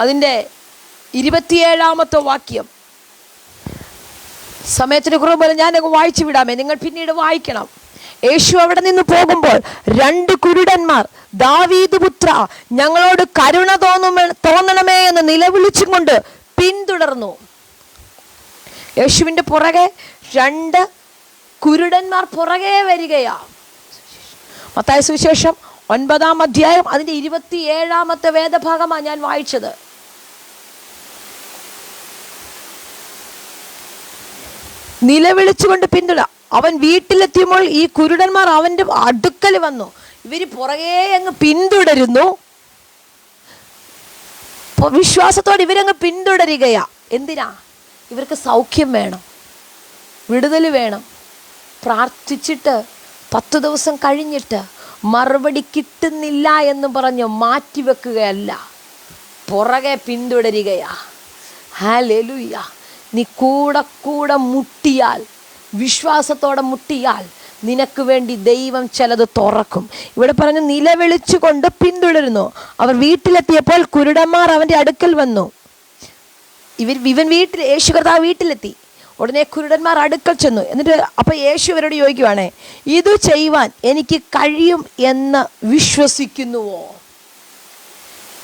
അതിൻ്റെ 27-ാമത്തെ വാക്യം. സമയത്തിന് കുറവ് പോലെ ഞാനങ്ങ് വായിച്ചു വിടാമേ, നിങ്ങൾ പിന്നീട് വായിക്കണം. യേശു അവിടെ നിന്ന് പോകുമ്പോൾ 2 കുരുടന്മാർ, ദാവീദ് പുത്ര, ഞങ്ങളോട് കരുണ തോന്നണമേ എന്ന് നിലവിളിച്ചും കൊണ്ട് പിന്തുടർന്നു. യേശുവിൻ്റെ പുറകെ 2 കുരുടന്മാർ പുറകെ വരികയാ. മത്തായി സുവിശേഷം 9-ാം അധ്യായം അതിൻ്റെ 27-ാമത്തെ വേദഭാഗമാണ് ഞാൻ വായിച്ചത്. നിലവിളിച്ചുകൊണ്ട് പിന്തുട. അവൻ വീട്ടിലെത്തിയപ്പോൾ ഈ കുരുടന്മാർ അവൻ്റെ അടുക്കൽ വന്നു. ഇവർ പുറകെ അങ്ങ് പിന്തുടരുന്നു. വിശ്വാസത്തോടെ ഇവരങ്ങ് പിന്തുടരുകയാ. എന്തിനാ? ഇവർക്ക് സൗഖ്യം വേണം, വിടുതൽ വേണം. പ്രാർത്ഥിച്ചിട്ട് 10 ദിവസം കഴിഞ്ഞിട്ട് മറുപടി കിട്ടുന്നില്ല എന്ന് പറഞ്ഞ് മാറ്റിവെക്കുകയല്ല, പുറകെ പിന്തുടരുകയാ. ഹല്ലേലൂയ. നീ കൂടെ മുട്ടിയാൽ, വിശ്വാസത്തോടെ മുട്ടിയാൽ നിനക്ക് വേണ്ടി ദൈവം ചിലത് തുറക്കും. ഇവിടെ പറഞ്ഞു നിലവിളിച്ചുകൊണ്ട് പിന്തുടരുന്നു. അവർ വീട്ടിലെത്തിയപ്പോൾ കുരുടന്മാർ അവൻ്റെ അടുക്കൽ വന്നു. ഇവൻ യേശു കർത്താവ് വീട്ടിലെത്തി. ഉടനെ കുരുടന്മാർ അടുക്കൽ ചെന്നു. എന്നിട്ട് അപ്പോൾ യേശു ഇവരോട് ചോദിക്കുവാണേ, ഇത് ചെയ്യുവാൻ എനിക്ക് കഴിയും എന്ന് വിശ്വസിക്കുന്നുവോ?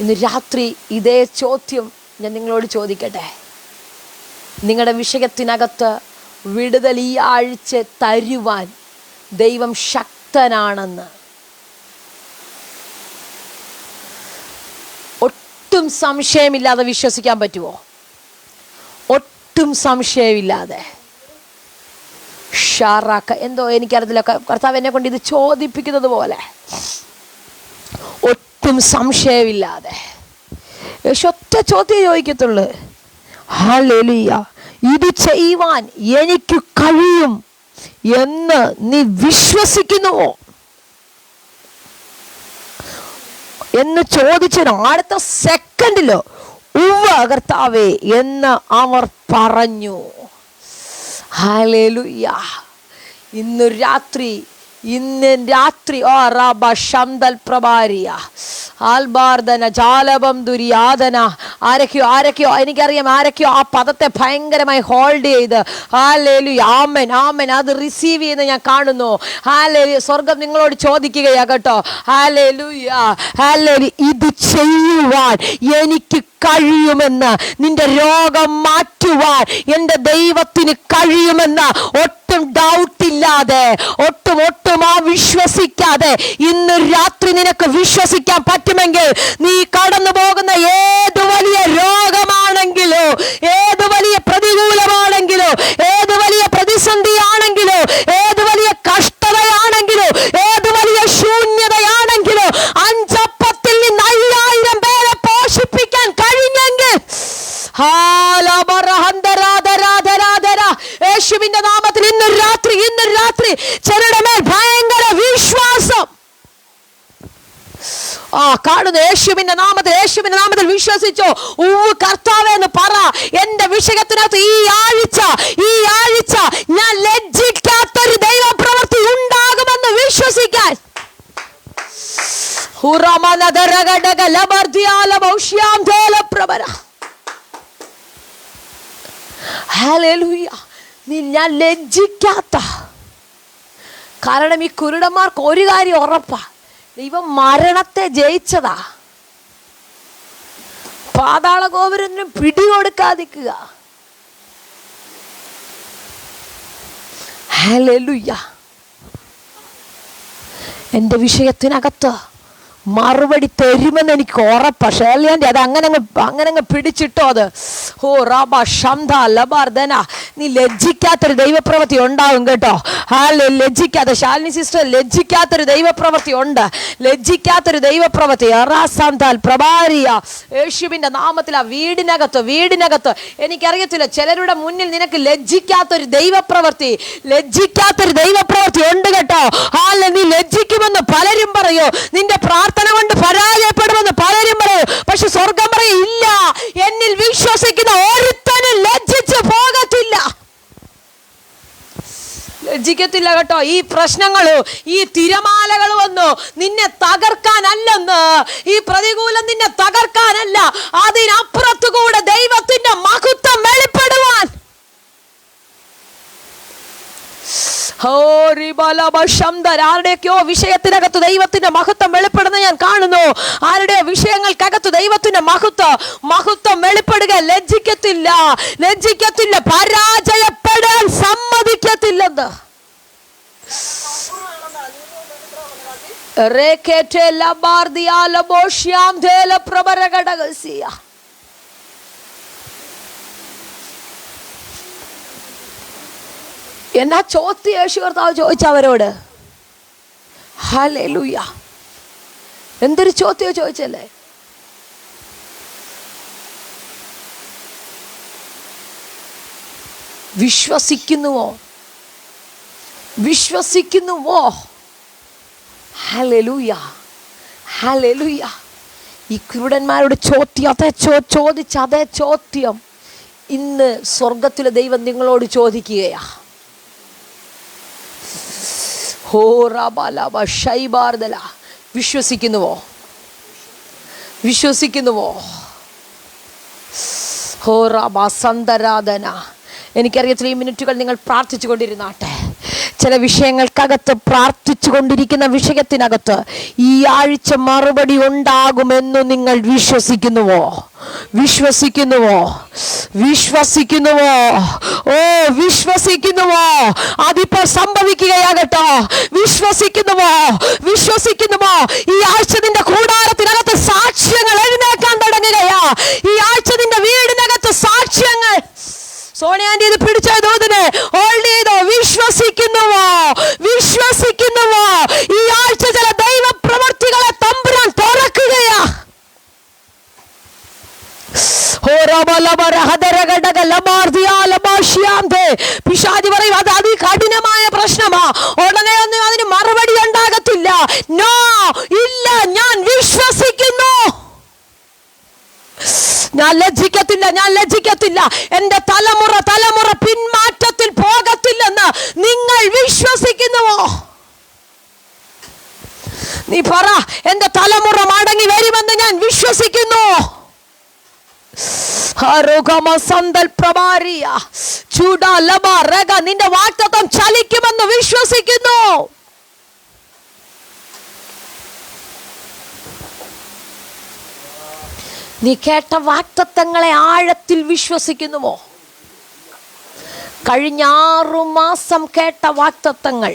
ഇന്ന് രാത്രി ഇതേ ചോദ്യം ഞാൻ നിങ്ങളോട് ചോദിക്കട്ടെ. നിങ്ങളുടെ വിഷയത്തിനകത്ത് വിടുതൽ ഈ ആഴ്ച തരുവാൻ ദൈവം ശക്തനാണെന്ന് ഒട്ടും സംശയമില്ലാതെ വിശ്വസിക്കാൻ പറ്റുമോ? ഒട്ടും സംശയമില്ലാതെ. ഷാറാക്ക എന്തോ എനിക്കറിയത്തില്ല, കർത്താവ് എന്നെ കൊണ്ട് ഇത് ചോദിപ്പിക്കുന്നത് പോലെ. ഒട്ടും സംശയമില്ലാതെ യേശു ഒറ്റ ചോദ്യം ചോദിക്കത്തുള്ളൂ. ഹല്ലേലൂയ. ഇത് ചെയ്യുവാൻ എനിക്ക് കഴിയും എന്ന് നീ വിശ്വസിക്കുന്നുവോ എന്ന് ചോദിച്ചതിന് അടുത്ത സെക്കൻഡിലോ ഉവ്വ കർത്താവേ എന്ന് അവർ പറഞ്ഞു. ഹല്ലേലൂയ. ഇന്ന് രാത്രി ഓ റബ ശംദൽ പ്രഭാരിയ ആൽബാർദന ജാലബം ദുരിയാദന ആരൊക്കെയോ എനിക്കറിയാം, ആരൊക്കെയോ ആ പദത്തെ ഭയങ്കരമായി ഹോൾഡ് ചെയ്ത് ഹല്ലേലൂയ ആമേൻ ആമേൻ അത് റിസീവ് ചെയ്യുന്ന ഞാൻ കാണുന്നു. ഹല്ലേലൂയ. സ്വർഗം നിങ്ങളോട് ചോദിക്കുകയാ കേട്ടോ. Hallelujah hallelujah. ഇത് ചെയ്യുവാൻ എനിക്ക് കഴിയുമെന്ന്, നിന്റെ രോഗം മാറ്റുവാൻ എൻ്റെ ദൈവത്തിന് കഴിയുമെന്ന് ഒട്ടും ഡൗട്ടില്ലാതെ, ഒട്ടും ആ വിശ്വസിക്കാതെ ഇന്ന് രാത്രി നിനക്ക് വിശ്വസിക്കാൻ പറ്റുമെങ്കിൽ, നീ കടന്നു പോകുന്ന ഏത് വലിയ രോഗമാണെങ്കിലോ, ഏത് വലിയ പ്രതികൂലമാണെങ്കിലോ, ഏത് വലിയ പ്രതിസന്ധിയാണെങ്കിലോ, ഏത് വലിയ കഷ്ടതയാണെങ്കിലോ, ഏത് വലിയ ശൂന്യതയാണെങ്കിലോ, 5 അപ്പത്തിൽ നിന്ന് 5000 പേരെ പോഷിപ്പിക്കാൻ കഴിഞ്ഞെങ്കിൽ യേശുവിന്റെ നാമത്തിൽ ഇന്ന് രാത്രി ചിലരുടെ മേൽ ഭയങ്കര വിശ്വാസം കാണുന്നു. യേശുവിന്റെ നാമത്തിൽ വിശ്വസിച്ചോ. കർത്താവേ എന്ന് പറ. എന്റെ വിഷയത്തിനകത്ത് ഈ ആഴ്ച ഞാൻ ലജ്ജിക്കാത്തൊരു ദൈവപ്രവൃത്തി ഉണ്ടാകുമെന്ന് വിശ്വസിക്കാൻ. ഞാൻ ലജ്ജിക്കാത്ത. കാരണം ഈ കുരുടന്മാർക്ക് ഒരു കാര്യം ഉറപ്പാ, ദൈവം മരണത്തെ ജയിച്ചതാ. പാതാള ഗോപുരത്തിനും പിടികൊടുക്കാതിരിക്കുക. ഹല്ലേലൂയ. എൻ്റെ വിഷയത്തിനകത്ത് മറുപടി തരുമെന്ന് എനിക്ക് ഉറപ്പാ. ഷേലിയാൻ്റെ അത് അങ്ങനെ പിടിച്ചിട്ടോ. അത് നീ ലജ്ജിക്കാത്തൊരു ദൈവപ്രവൃത്തി ഉണ്ടാവും കേട്ടോ. ലജ്ജിക്കാത്ത ശാലിനി സിസ്റ്റർ, ലജ്ജിക്കാത്തൊരു ദൈവപ്രവൃത്തി ഉണ്ട്. ലജ്ജിക്കാത്തൊരു ദൈവപ്രവൃത്തി പ്രഭാരിയ യേശുവിന്റെ നാമത്തിൽ ആ വീടിനകത്ത് എനിക്കറിയത്തില്ല, ചിലരുടെ മുന്നിൽ നിനക്ക് ലജ്ജിക്കാത്തൊരു ദൈവപ്രവൃത്തി ഉണ്ട് കേട്ടോ. നീ ലജ്ജിക്കുമെന്ന് പലരും പറയോ, നിന്റെ പ്രാർത്ഥന കൊണ്ട് പരാജയപ്പെടുമെന്ന് പലരും പറയൂ. പക്ഷെ സ്വർഗം പറയും, ഇല്ല, എന്നിൽ വിശ്വസിക്കുന്ന ഒരുത്തനും ലജ്ജിച്ചു പോകത്തില്ല. ലജ്ജിക്കത്തില്ല കേട്ടോ. ഈ പ്രശ്നങ്ങളോ ഈ തിരമാലകളോ ഒന്നോ നിന്നെ തകർക്കാനല്ലെന്ന്, ഈ പ്രതികൂലം നിന്നെ തകർക്കാനല്ല, അതിനപ്പുറത്തുകൂടെ ദൈവത്തിന്റെ മഹത്വം വെളിപ്പെടുവാൻ. ആരുടെയൊക്കെയോ വിഷയത്തിനകത്ത് ദൈവത്തിന്റെ മഹത്വം വെളിപ്പെടുന്ന ഞാൻ കാണുന്നു. ആരുടെയോ വിഷയങ്ങൾക്കകത്ത് ദൈവത്തിന്റെ മഹത്വം വെളിപ്പെടുക. ലജ്ജിക്കത്തില്ല, പരാജയപ്പെടാൻ സമ്മതിക്കത്തില്ലെന്ന്. എന്നാ ചോദ്യം യേശു കർത്താവ് ചോദിച്ചവരോട്? ഹല്ലേലൂയ. എന്തൊരു ചോദ്യം ചോദിച്ചല്ലേ. വിശ്വസിക്കുന്നുവോ? ഹല്ലേലൂയ. ഈ കുരുടന്മാരോട് ചോദിച്ച അതേ ചോദ്യം ഇന്ന് സ്വർഗത്തിലെ ദൈവം നിങ്ങളോട് ചോദിക്കുകയാ. വിശ്വസിക്കുന്നുവോ? എനിക്കറിയത്തില്ല, ഈ മിനിറ്റുകൾ നിങ്ങൾ പ്രാർത്ഥിച്ചു കൊണ്ടിരുന്നാട്ടെ. ചില വിഷയങ്ങൾക്കകത്ത് പ്രാർത്ഥിച്ചു കൊണ്ടിരിക്കുന്ന വിഷയത്തിനകത്ത് ഈ ആഴ്ച മറുപടി ഉണ്ടാകുമെന്ന് നിങ്ങൾ വിശ്വസിക്കുന്നുവോ? അതിപ്പോ സംഭവിക്കുകയാകട്ടോ. വിശ്വസിക്കുന്നുവോ? ഈ ആഴ്ച നിന്റെ കൂടാരത്തിനകത്ത് സാക്ഷ്യങ്ങൾ എഴുന്നേൽക്കാൻ തുടങ്ങുകയാ. ഈ ആഴ്ച നിന്റെ വീടിനകത്ത് സാക്ഷ്യങ്ങൾ. സോണിയാന്റി ഇത് പിടിച്ച ദൂതനെ ഹോൾഡ് ചെയ്തോ. വിശ്വസിക്കുന്നുവോ? ഈ ആഴ്ച ചില ദൈവ പ്രവൃത്തികളെ തമ്പുരാൻ തുറക്കുകയാ. പിശാച് പറയും അത് അതികഠിനമായ പ്രശ്നമാ, ഉടനെ ഒന്നും അതിന് മറുപടി ഉണ്ടാകത്തില്ല. നോ, ഇല്ല, ഞാൻ വിശ്വസിക്കുന്നു. ഞാൻ ലജ്ജിക്കത്തില്ല. എന്റെ തലമുറ പിന്മാറ്റത്തിൽ പോകത്തില്ലെന്ന് നിങ്ങൾ വിശ്വസിക്കുന്നുവോ? നീ പറ, എന്റെ തലമുറ മടങ്ങി വരുമെന്ന് ഞാൻ വിശ്വസിക്കുന്നു. നിന്റെ വാഗ്ദത്തം ചലിക്കുമെന്ന് വിശ്വസിക്കുന്നു. നീ കേട്ട വാഗ്ദത്തങ്ങളെ ആഴത്തിൽ വിശ്വസിക്കുന്നുവോ? കഴിഞ്ഞ 6 മാസം കേട്ട വാഗ്ദത്തങ്ങൾ,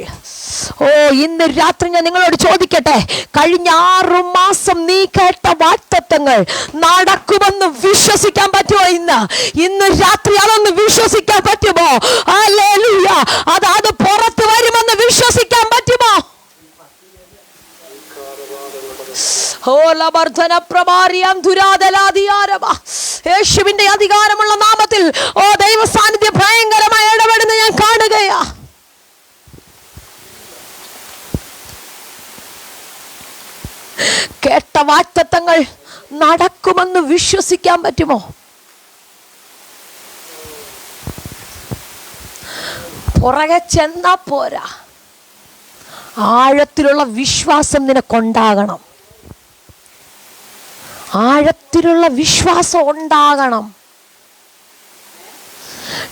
ഇന്ന് രാത്രി ഞാൻ നിങ്ങളോട് ചോദിക്കട്ടെ, കഴിഞ്ഞ 6 മാസം നീ കേട്ട വാഗ്ദത്തങ്ങൾ നടക്കുമെന്ന് വിശ്വസിക്കാൻ പറ്റുമോ? ഇന്ന് രാത്രി അതൊന്ന് വിശ്വസിക്കാൻ പറ്റുമോ? ഹല്ലേലൂയ. അത് പുറത്തു വരുമെന്ന് വിശ്വസിക്കാൻ പറ്റുമോ? യേശുവിന്റെ അധികാരമുള്ള നാമത്തിൽ ദൈവ സാന്നിധ്യം ഭയങ്കരമായി ഇടപെടുന്ന ഞാൻ കാണുകയാ. കേട്ട വാഗ്ദത്തങ്ങൾ നടക്കുമെന്ന് വിശ്വസിക്കാൻ പറ്റുമോ? പുറകെ ചെന്നാ പോരാ, ആഴത്തിലുള്ള വിശ്വാസം നിനക്കുണ്ടാകണം. ആഴത്തിലുള്ള വിശ്വാസം ഉണ്ടാകണം.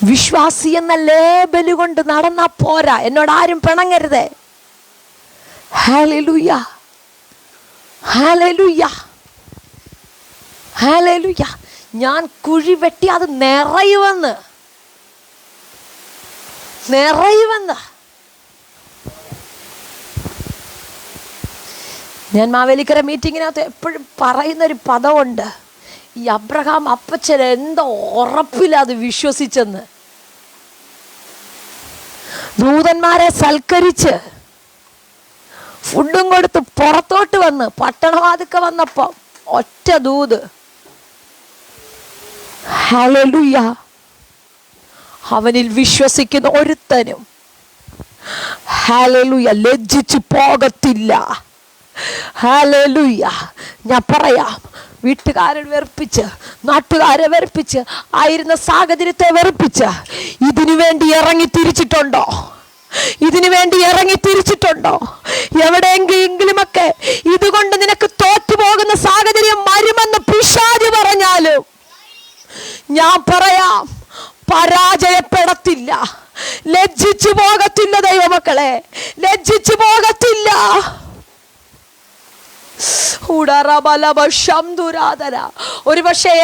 വിശ്വാസി എന്ന ലേബല് കൊണ്ട് നടന്നാ പോരാ. എന്നോട് ആരും പിണങ്ങരുതേ. Hallelujah, hallelujah, hallelujah. ഞാൻ കുഴി വെട്ടി അത് നിറയുമെന്ന്. ഞാൻ മാവേലിക്കര മീറ്റിങ്ങിനകത്ത് എപ്പോഴും പറയുന്നൊരു പദമുണ്ട്, ഈ അബ്രഹാം അപ്പച്ചൻ എന്തോ ഉറപ്പില്ല അത് വിശ്വസിച്ചെന്ന്. ദൂതന്മാരെ സൽക്കരിച്ച് ഫുഡും കൊടുത്ത് പുറത്തോട്ട് വന്ന് പട്ടണവാതിക്കെ വന്നപ്പോ ഒറ്റ ദൂത്, ഹല്ലേലൂയ, അവനിൽ വിശ്വസിക്കുന്ന ഒരുത്തനും ഹല്ലേലൂയ ലജ്ജിച്ചു പോകത്തില്ല. ഹല്ലേലൂയ. ഞാൻ പറയാം, വീട്ടുകാരെ വെറുപ്പിച്ച്, നാട്ടുകാരെ വെറുപ്പിച്ച്, ആയിരുന്ന സാഹചര്യത്തെ വെറുപ്പിച്ച് ഇതിനു വേണ്ടി ഇറങ്ങി തിരിച്ചിട്ടുണ്ടോ? എവിടെയെങ്കിലുമൊക്കെ ഇതുകൊണ്ട് നിനക്ക് തോറ്റുപോകുന്ന സാഹചര്യം വരുമെന്ന് പിശാച് പറഞ്ഞാലും ഞാൻ പറയാം, പരാജയപ്പെടത്തില്ല, ലജ്ജിച്ചു പോകത്തില്ല. ദൈവമക്കളെ, ലജ്ജിച്ചു പോകത്തില്ല. ഒരു പക്ഷേ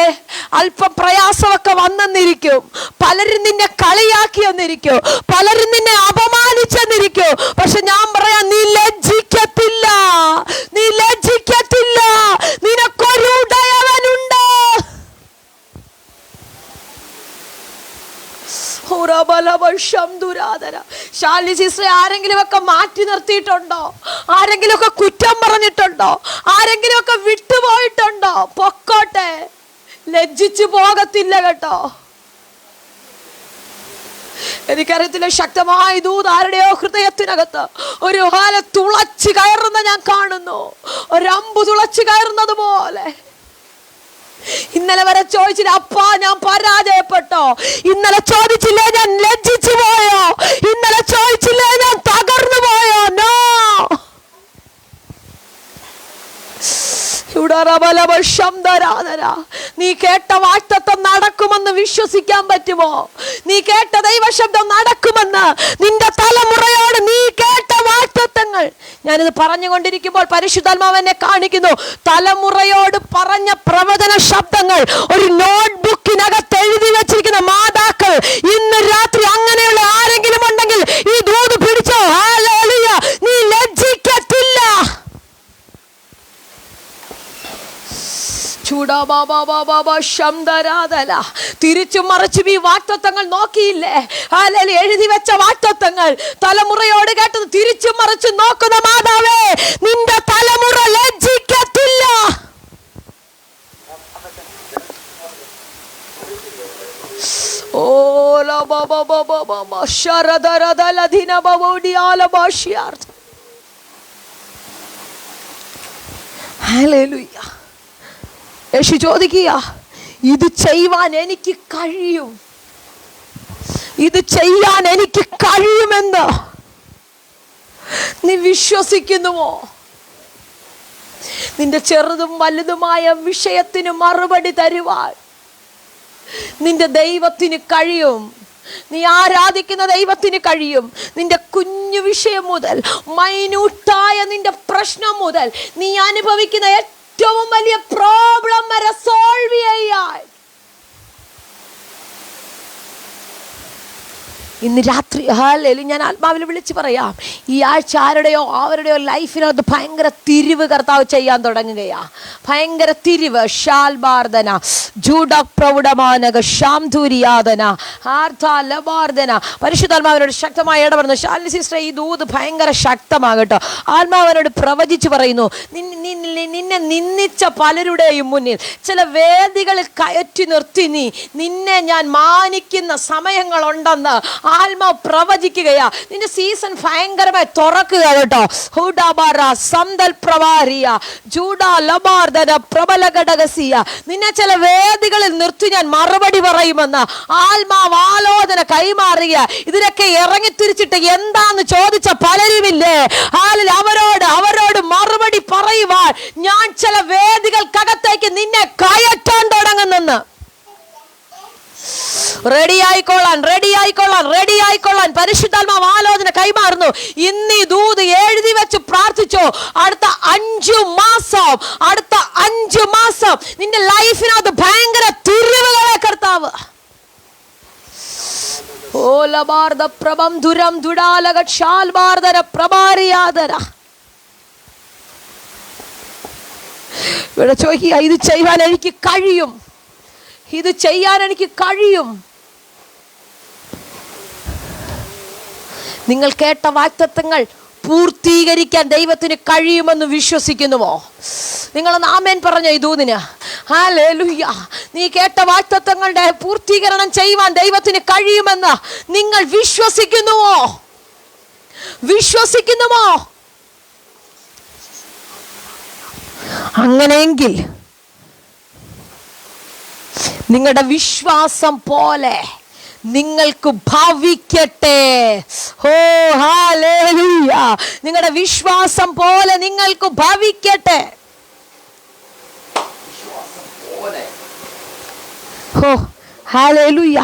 അല്പം പ്രയാസമൊക്കെ വന്നെന്നിരിക്കും, പലരും നിന്നെ കളിയാക്കിയെന്നിരിക്കും, പലരും നിന്നെ അപമാനിച്ചെന്നിരിക്കും. പക്ഷെ ഞാൻ പറയാം, നീ ലജ്ജിക്കത്തില്ല, നിനക്കൊരു ഉടയവനുണ്ട്. ശാലി സിസ്റ്ററെ ആരെങ്കിലും ഒക്കെ മാറ്റി നിർത്തിയിട്ടുണ്ടോ? ആരെങ്കിലും ഒക്കെ കുറ്റം പറഞ്ഞിട്ടുണ്ടോ? ആരെങ്കിലും ഒക്കെ വിട്ടുപോയിട്ടുണ്ടോ? പൊക്കോട്ടെ, ലജ്ജിച്ചു പോകത്തില്ല കേട്ടോ. എനിക്കറിയത്തില്ല, ശക്തമായ ദൂത് ആരുടെയോ ഹൃദയത്തിനകത്ത് ഒരു ഹാല തുളച്ചു കയറുന്ന ഞാൻ കാണുന്നു, ഒരമ്പ് തുളച്ചു കയറുന്നത് പോലെ. ഇന്നലെ വരെ ചോദിച്ചില്ല, അപ്പാ ഞാൻ പരാജയപ്പെട്ടോ? ഇന്നലെ ചോദിച്ചില്ലേ ഞാൻ ലജ്ജിച്ചു പോയോ? ഇന്നലെ ചോദിച്ചില്ലേ ഞാൻ തകർന്നു പോയോ? നോ. നീ കേട്ട വാഗ്ദത്തം നടക്കുമെന്ന് വിശ്വസിക്കാൻ പറ്റുമോ? നീ കേട്ട ദൈവശബ്ദം നടക്കുമെന്ന് നിന്റെ തലമുറയോട് നീ കേട്ട വാഗ്ദത്തങ്ങൾ. ഞാനിത് പറഞ്ഞുകൊണ്ടിരിക്കുമ്പോൾ പരിശുദ്ധാത്മാവ് എന്നെ കാണിക്കുന്നു, തലമുറയോട് പറഞ്ഞ പ്രവചന ശബ്ദങ്ങൾ ഒരു നോട്ട്ബുക്കിനകത്ത് എഴുതി വെച്ചിരിക്കുന്ന മാതാക്കൾ ഇന്ന് രാത്രി അങ്ങനെയുള്ള ആരെങ്കിലും ഉണ്ടെങ്കിൽ ഈ ദൂത് പിടിച്ചോ. ഹല്ലേലൂയ. നീ ലജ്ജിക്കത്തില്ല. തിരിച്ചും മറിച്ചും ഈ വാഗ്ദത്തങ്ങൾ നോക്കിയില്ലേ? ഹല്ലേലൂയ. എഴുതി വെച്ച വാഗ്ദത്തങ്ങൾ തലമുറയോട് കേട്ടത് തിരിച്ചും മറിച്ചും നോക്കുന്ന മാതാവേ, നിന്റെ തലമുറ ലജ്ജിക്കത്തില്ല. ഹല്ലേലൂയ. യേശു ചോദിക്കുക, ഇത് ചെയ്യുവാൻ എനിക്ക് കഴിയും, ഇത് ചെയ്യാൻ എനിക്ക് കഴിയുമെന്ന് നീ വിശ്വസിക്കുന്നുവോ? നിന്റെ ചെറുതും വലുതുമായ വിഷയത്തിന് മറുപടി തരുവാൻ നിന്റെ ദൈവത്തിന് കഴിയും. നീ ആരാധിക്കുന്ന ദൈവത്തിന് കഴിയും. നിന്റെ കുഞ്ഞു വിഷയം മുതൽ, മൈന്യൂട്ടായ നിന്റെ പ്രശ്നം മുതൽ, നീ അനുഭവിക്കുന്ന ഏറ്റവും വലിയ പ്രോബ്ലം വരെ സോൾവ് ചെയ്യാൻ ഇന്ന് രാത്രി ഞാൻ ആത്മാവിൽ വിളിച്ച് പറയാം, ഈ ആഴ്ച ആരുടെയോ അവരുടെയോ ലൈഫിനകത്ത് ഭയങ്കര തിരിവ് കർത്താവ് ചെയ്യാൻ തുടങ്ങുകയാ. ഭയങ്കര തിരിവ്. ഷാൽബാർദന ജൂഡ പ്രൗഢമാനക ശാംധൂരിയാദന ആർദ്ധാലബാർദന. പരിശുദ്ധാത്മാവിനോട് ശക്തമായി ഇടപെടുന്നു. ശാലിനി സിസ്റ്റർ, ഈ ദൂത് ഭയങ്കര ശക്തമാകട്ടോ. ആത്മാവിനോട് പ്രവചിച്ച് പറയുന്നു, നിന്നെ നിന്ദിച്ച പലരുടെയും മുന്നിൽ ചില വേദികളിൽ കയറ്റി നിർത്തി നിന്നെ ഞാൻ മാനിക്കുന്ന സമയങ്ങളുണ്ടെന്ന് ആത്മാവ് പ്രവചിക്കുകയാ. നിന്റെ സീസൺ ഭയങ്കരമായി തുറക്കുക കേട്ടോ. നിന്നെ ചില വേദികളിൽ നിർത്തി ഞാൻ മറുപടി പറയുമെന്ന് ആത്മാവ് ആലോചന കൈമാറുക. ഇതിനൊക്കെ ഇറങ്ങി തിരിച്ചിട്ട് എന്താന്ന് ചോദിച്ച പലരുമില്ലേ, അവരോട് മറുപടി പറയുവാൻ ഞാൻ ചില വേദികൾക്കകത്തേക്ക് നിന്നെ കയറ്റാൻ തുടങ്ങുന്നെന്ന്. റെഡിയായിക്കൊള്ളാൻ പരിശുദ്ധാത്മാവ് ആലോചന കൈമാറുന്നു. ഇന്ന് ഈ ദൂത് എഴുതി വെച്ച് പ്രാർത്ഥിച്ചോ. അടുത്ത 5 മാസം നിന്റെ ലൈഫിനകത്ത് ഭയങ്കര തിരിവുകളെ കർത്താവ്. ഇവിടെ ചോദിക്കുക, ഇത് ചെയ്യാൻ എനിക്ക് കഴിയും, ഇത് ചെയ്യാൻ എനിക്ക് കഴിയും. നിങ്ങൾ കേട്ട വാഗ്ദത്തങ്ങൾ പൂർത്തീകരിക്കാൻ ദൈവത്തിന് കഴിയുമെന്ന് വിശ്വസിക്കുന്നുവോ? നിങ്ങളൊന്ന് ആമേൻ പറഞ്ഞോ ഈ ദൂതിന്. ഹല്ലേലൂയ. നീ കേട്ട വാഗ്ദത്തങ്ങളുടെ പൂർത്തീകരണം ചെയ്യുവാൻ ദൈവത്തിന് കഴിയുമെന്ന് നിങ്ങൾ വിശ്വസിക്കുന്നുവോ? അങ്ങനെയെങ്കിൽ നിങ്ങളുടെ വിശ്വാസം പോലെ നിങ്ങൾക്ക് ഭവിക്കട്ടെ. ഓ ഹല്ലേലൂയ. നിങ്ങളുടെ വിശ്വാസം പോലെ നിങ്ങൾക്ക് ഭവിക്കട്ടെ. ഓ ഹല്ലേലൂയ.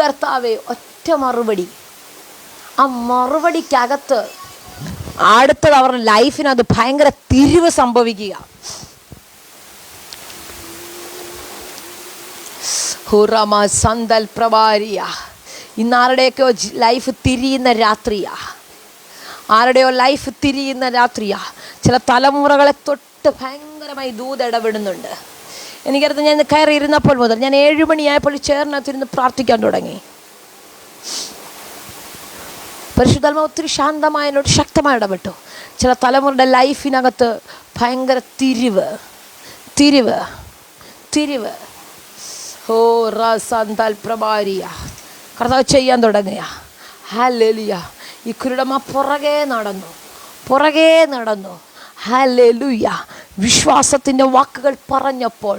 കർത്താവേ ഒറ്റ മറുപടി. ആ മറുപടിക്കകത്ത് അടുത്തത് അവരുടെ ലൈഫിനകത്ത് ഭയങ്കര തിരിവ് സംഭവിക്കുക. ഇന്ന് ആരുടെയൊക്കെയോ ലൈഫ് തിരിയുന്ന രാത്രിയാ. ചില തലമുറകളെ തൊട്ട് ഭയങ്കരമായി ദൂത് ഇടപെടുന്നുണ്ട്. എനിക്കടുത്ത് ഞാൻ കയറി ഇരുന്നപ്പോൾ മുതൽ ഞാൻ 7 മണിയായപ്പോൾ ചേർന്നത്തിരുന്ന് പ്രാർത്ഥിക്കാൻ തുടങ്ങി. പരിശുദ്ധാത്മാവ് ഒത്തിരി ശാന്തമായി എന്നോട് ശക്തമായി ഇടപെട്ടു. ചില തലമുറയുടെ ലൈഫിനകത്ത് ഭയങ്കര തിരിവ്. ഓ റസാന്തൽ പ്രഭാരിയ കർത്താവ് ചെയ്യാൻ തുടങ്ങിയ. ഹല്ലേലൂയ. ഈ കുരുടമ്മ പുറകെ നടന്നു. ഹല്ലേലൂയ. വിശ്വാസത്തിൻ്റെ വാക്കുകൾ പറഞ്ഞപ്പോൾ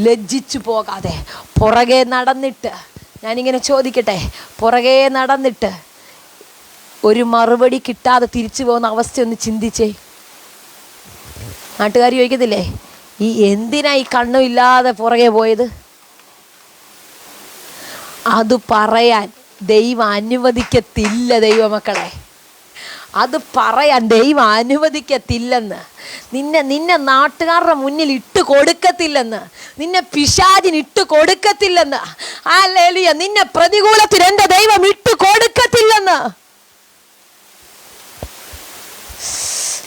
ലജ്ജിച്ചു പോകാതെ പുറകെ നടന്നിട്ട്, ഞാനിങ്ങനെ ചോദിക്കട്ടെ, പുറകെ നടന്നിട്ട് ഒരു മറുപടി കിട്ടാതെ തിരിച്ചു പോകുന്ന അവസ്ഥയൊന്ന് ചിന്തിച്ചേ. നാട്ടുകാർ ചോദിക്കത്തില്ലേ, ഈ എന്തിനാ ഈ കണ്ണുമില്ലാതെ പുറകെ പോയത്? അത് പറയാൻ ദൈവം അനുവദിക്കത്തില്ല. ദൈവമക്കളെ, അത് പറയാൻ ദൈവം അനുവദിക്കത്തില്ലെന്ന്. നിന്നെ നാട്ടുകാരുടെ മുന്നിൽ ഇട്ട് കൊടുക്കത്തില്ലെന്ന്, നിന്നെ പിശാചിന് ഇട്ട് കൊടുക്കത്തില്ലെന്ന്. ഹല്ലേലൂയ. നിന്നെ പ്രതികൂലത്തിൽ എൻ്റെ ദൈവം ഇട്ട് കൊടുക്കത്തില്ലെന്ന്.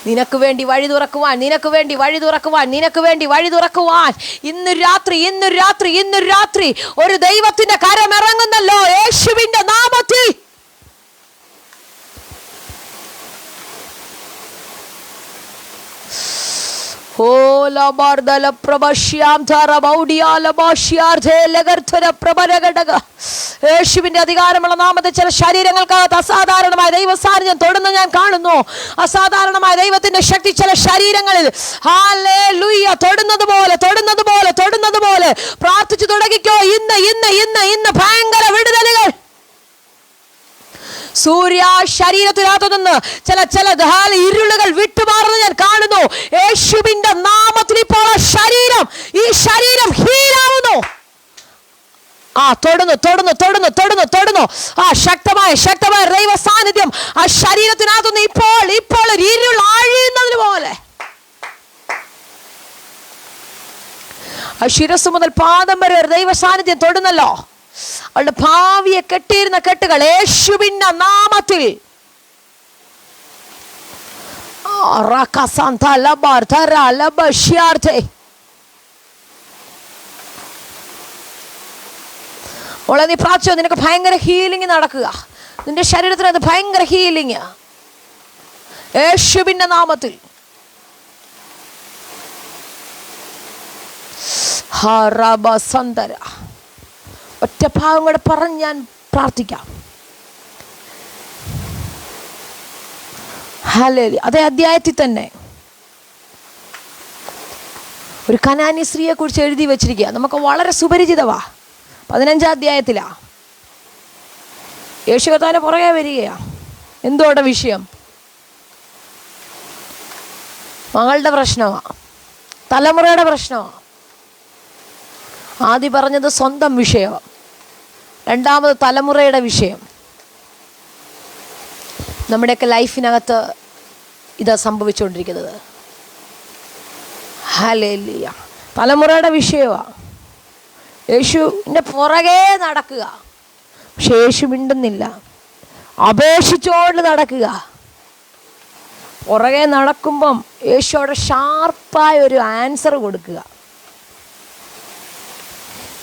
നിനക്ക് വേണ്ടി വഴി തുറക്കുവാൻ ഇന്ന് രാത്രി ഒരു ദൈവത്തിന്റെ കരം ഇറങ്ങുന്നല്ലോ യേശുവിന്റെ നാമത്തിൽ. യേശുവിന്റെ അധികാരമുള്ള നാമത്തിൽ ചില ശരീരങ്ങൾക്കകത്ത് അസാധാരണമായ ദൈവ സാന്നിധ്യം തൊടുന്ന ഞാൻ കാണുന്നു. അസാധാരണമായ ദൈവത്തിന്റെ ശക്തി ചില ശരീരങ്ങളിൽ ഹല്ലേലൂയ തൊടുന്നത് പോലെ പ്രാർത്ഥിച്ചു തുടങ്ങിക്കോ. ഇന്ന് ഭയങ്കര വിടുതലുകൾ. സൂര്യ ശരീരത്തിനകത്തു നിന്ന് ചില ഇരുളുകൾ വിട്ടുമാറുന്നത് ഞാൻ കാണുന്നു. യേശുവിന്റെ നാമത്തിൽ ഇപ്പോൾ ഈ ശരീരം ഹീലാവുന്നു. തൊടുന്നു. ശക്തമായ ദൈവ സാന്നിധ്യം ആ ശരീരത്തിനകത്തുനിന്ന് ഇപ്പോൾ ഒരു ഇരുൾ ആഴിയുന്നതിന് പോലെ ആ ശിരസ് മുതൽ പാദം വരെ ഒരു ദൈവ സാന്നിധ്യം തൊടുന്നല്ലോ. അവളുടെ ഭാവിയെ കെട്ടിയിരുന്ന കെട്ടുകൾ യേശുവിന്റെ നാമത്തിൽ ഓളെ നീ പ്രാർത്ഥിച്ചോ, നിനക്ക് ഭയങ്കര ഹീലിംഗ് നടക്കുക. നിന്റെ ശരീരത്തിനകത്ത് ഭയങ്കര ഹീലിംഗ് യേശുവിന്റെ നാമത്തിൽ. ഒറ്റ ഭാഗം കൂടെ പറഞ്ഞ് ഞാൻ പ്രാർത്ഥിക്കാം. അതേ അധ്യായത്തിൽ തന്നെ ഒരു കനാനി സ്ത്രീയെ കുറിച്ച് എഴുതി വെച്ചിരിക്കുക. നമുക്ക് വളരെ സുപരിചിതവാ. 15-ാം അധ്യായത്തിലാ. യേശു കർത്താവിന്റെ പുറകെ വരികയാ. എന്തോടെ വിഷയം? മകളുടെ പ്രശ്നമാ, തലമുറയുടെ പ്രശ്നമാ. ആദ്യം പറഞ്ഞത് സ്വന്തം വിഷയമാണ്, രണ്ടാമത് തലമുറയുടെ വിഷയം. നമ്മുടെയൊക്കെ ലൈഫിനകത്ത് ഇതാ സംഭവിച്ചുകൊണ്ടിരിക്കുന്നത്. ഹല്ലേലൂയ. തലമുറയുടെ വിഷയമാണ്. യേശുവിൻ്റെ പുറകെ നടക്കുക, പക്ഷെ യേശു മിണ്ടുന്നില്ല. അപേക്ഷിച്ചോണ്ട് നടക്കുക. പുറകെ നടക്കുമ്പം യേശുവിടെ ഷാർപ്പായ ഒരു ആൻസർ കൊടുക്കുക.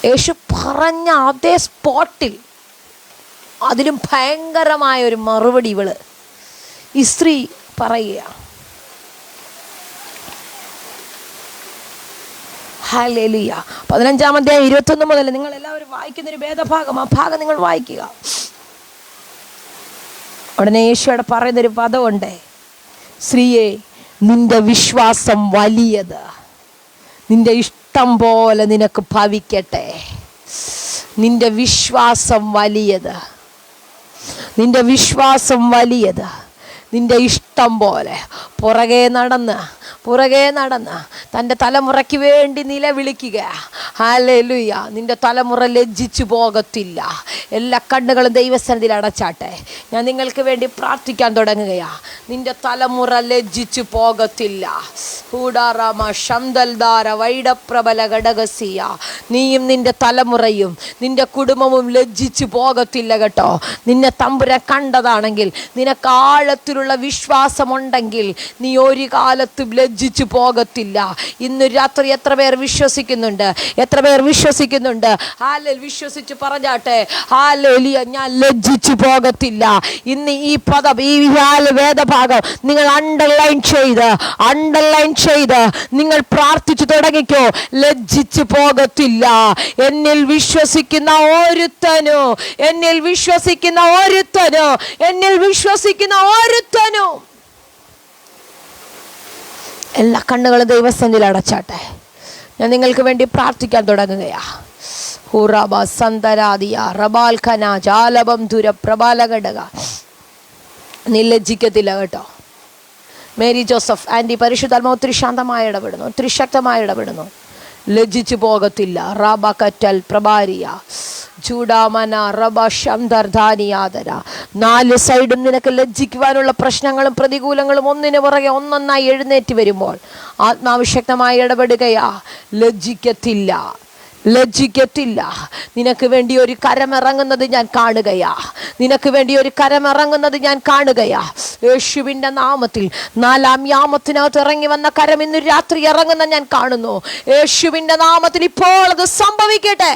യേശു പറഞ്ഞ അതേ സ്പോട്ടിൽ അതിലും ഭയങ്കരമായ ഒരു മറുപടി ഈ സ്ത്രീ പറയുക. ഹല്ലേലൂയ. 15-ാം അധ്യായം 21 മുതൽ നിങ്ങൾ എല്ലാവരും വായിക്കുന്നൊരു വേദഭാഗം. ആ ഭാഗം നിങ്ങൾ വായിക്കുക. ഉടനെ യേശുവിടെ പറയുന്നൊരു പദമുണ്ട്. സ്ത്രീയെ, നിന്റെ വിശ്വാസം വലിയത്, നിന്റെ ഇഷ്ടം പോലെ നിനക്ക് ഭവിക്കട്ടെ. നിന്റെ വിശ്വാസം വലിയത്, നിന്റെ വിശ്വാസം വലിയത്, നിന്റെ ഇഷ്ടം പോലെ. പുറകെ നടന്ന് തൻ്റെ തലമുറയ്ക്ക് വേണ്ടി നിലവിളിക്കുക. ഹല്ലേലൂയ. നിന്റെ തലമുറ ലജ്ജിച്ചു പോകത്തില്ല. എല്ലാ കണ്ണുകളും ദൈവസന്നിധിയിൽ അടച്ചാട്ടെ. ഞാൻ നിങ്ങൾക്ക് വേണ്ടി പ്രാർത്ഥിക്കാൻ തുടങ്ങുകയാ. നിന്റെ തലമുറ ലജ്ജിച്ചു പോകത്തില്ല. ഹൂഡാറാമ ശംദൽദാര വൈഡപ്രബല ഘടകസിയ. നീയും നിന്റെ തലമുറയും നിന്റെ കുടുംബവും ലജ്ജിച്ചു പോകത്തില്ല കേട്ടോ. നിന്നെ തമ്പുരാൻ കണ്ടതാണെങ്കിൽ, നിനക്ക് ആഴത്തിലുള്ള വിശ്വാസമുണ്ടെങ്കിൽ നീ ഒരു കാലത്തും ലജ്ജിച്ചു പോകത്തില്ല. ഇന്ന് രാത്രി എത്ര പേർ വിശ്വസിക്കുന്നുണ്ട്? ഹല്ലേലൂയ. വിശ്വസിച്ച് പറഞ്ഞാട്ടെ. ഹല്ലേലൂയ. ഞാൻ ലജ്ജിച്ചു പോകത്തില്ല. ഇന്ന് ഈ പദം, ഈ വേദഭാഗം നിങ്ങൾ അണ്ടർലൈൻ ചെയ്ത് നിങ്ങൾ പ്രാർത്ഥിച്ചു തുടങ്ങിക്കോ. ലജ്ജിച്ചു പോകത്തില്ല. എന്നിൽ വിശ്വസിക്കുന്ന ഒരുത്തനോ എല്ലാ കണ്ണുകളും ദൈവസന്നിധിയിൽ അടച്ചാട്ടെ. ഞാൻ നിങ്ങൾക്ക് വേണ്ടി പ്രാർത്ഥിക്കാൻ തുടങ്ങുകയാ. ഹുറബ സന്തരാദിയ റബാൽഖന ജാലബം ദുര പ്രബാലഘടക. നീ ലജ്ജിക്കത്തില്ല കേട്ടോ. മേരി ജോസഫ് ആൻറ്റി പരിശുദ്ധാത്മാവ് ഒത്തിരി ശാന്തമായി ഇടപെടുന്നു, ഒത്തിരി ശക്തമായി ഇടപെടുന്നു. ലജ്ജിച്ചു പോകത്തില്ല. റാബ കറ്റൽ പ്രഭാരിയ ചൂടാമന റബ ശംദർധാനിയാദര. 4 സൈഡും നിനക്ക് ലജ്ജിക്കുവാനുള്ള പ്രശ്നങ്ങളും പ്രതികൂലങ്ങളും ഒന്നിനു പുറകെ ഒന്നൊന്നായി എഴുന്നേറ്റ് വരുമ്പോൾ ആത്മാവ് ശക്തമായി ഇടപെടുകയാ. ലജ്ജിക്കത്തില്ല. നിനക്ക് വേണ്ടി ഒരു കരമിറങ്ങുന്നത് ഞാൻ കാണുകയാ. യേശുവിൻ്റെ നാമത്തിൽ 4-ാം യാമത്തിനകത്ത് ഇറങ്ങി വന്ന കരം ഇന്ന് രാത്രി ഇറങ്ങുന്ന ഞാൻ കാണുന്നു. യേശുവിൻ്റെ നാമത്തിൽ ഇപ്പോൾ അത് സംഭവിക്കട്ടെ.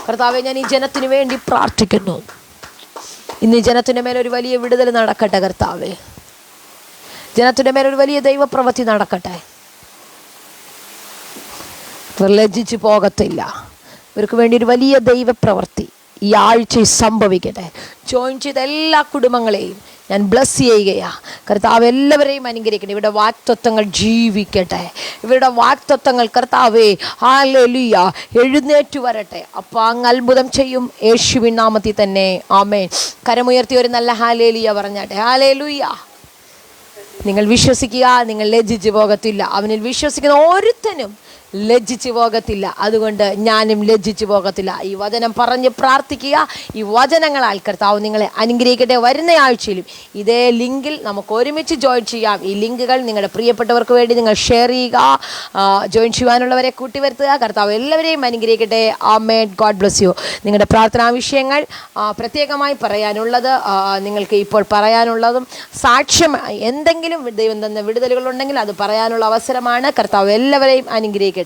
കർത്താവേ, ഞാൻ ഈ ജനത്തിന് വേണ്ടി പ്രാർത്ഥിക്കുന്നു. ഇന്ന് ജനത്തിൻ്റെ മേലൊരു വലിയ വിടുതൽ നടക്കട്ടെ കർത്താവേ. ജനത്തിൻ്റെ മേലൊരു വലിയ ദൈവപ്രവൃത്തി നടക്കട്ടെ. ഇവർ ലജ്ജിച്ചു പോകത്തില്ല. ഇവർക്ക് വേണ്ടി ഒരു വലിയ ദൈവപ്രവൃത്തി ഈ ആഴ്ചയിൽ സംഭവിക്കട്ടെ. ജോയിൻ ചെയ്ത എല്ലാ കുടുംബങ്ങളെയും ഞാൻ ബ്ലസ് ചെയ്യുകയാണ്. കർത്താവ് എല്ലാവരെയും അനുഗ്രഹിക്കട്ടെ. ഇവരുടെ വാഗ്ദത്തങ്ങൾ ജീവിക്കട്ടെ. ഇവരുടെ വാഗ്ദത്തങ്ങൾ കർത്താവേ ഹല്ലേലൂയ എഴുന്നേറ്റു വരട്ടെ. അപ്പോൾ അങ്ങ് അത്ഭുതം ചെയ്യും യേശുവിൻ നാമത്തിൽ തന്നെ. ആമേൻ. കരമുയർത്തി ഒരു നല്ല ഹല്ലേലൂയ പറഞ്ഞാട്ടെ. ഹല്ലേലൂയ. നിങ്ങൾ വിശ്വസിക്കുക, നിങ്ങൾ ലജ്ജിച്ചു പോകത്തില്ല. അവനിൽ വിശ്വസിക്കുന്ന ഒരുത്തനും ലജ്ജിച്ചു പോകത്തില്ല. അതുകൊണ്ട് ഞാനും ലജ്ജിച്ചു പോകത്തില്ല. ഈ വചനം പറഞ്ഞ് പ്രാർത്ഥിക്കുക. ഈ വചനങ്ങളാൽ കർത്താവ് നിങ്ങളെ അനുഗ്രഹിക്കട്ടെ. വരുന്ന ആഴ്ചയിലും ഇതേ ലിങ്കിൽ നമുക്ക് ഒരുമിച്ച് ജോയിൻ ചെയ്യാം. ഈ ലിങ്കുകൾ നിങ്ങളുടെ പ്രിയപ്പെട്ടവർക്ക് വേണ്ടി നിങ്ങൾ ഷെയർ ചെയ്യുക. ജോയിൻ ചെയ്യാനുള്ളവരെ കൂട്ടിവരുത്തുക. കർത്താവ് എല്ലാവരെയും അനുഗ്രഹിക്കട്ടെ. ആമേൻ. God bless you. നിങ്ങളുടെ പ്രാർത്ഥനാ വിഷയങ്ങൾ പ്രത്യേകമായി പറയാനുള്ളത്, നിങ്ങൾക്ക് ഇപ്പോൾ പറയാനുള്ളതും സാക്ഷ്യം എന്തെങ്കിലും ദൈവം തന്ന വിടുതലുകളുണ്ടെങ്കിൽ അത് പറയാനുള്ള അവസരമാണ്. കർത്താവ് എല്ലാവരെയും അനുഗ്രഹിക്കട്ടെ.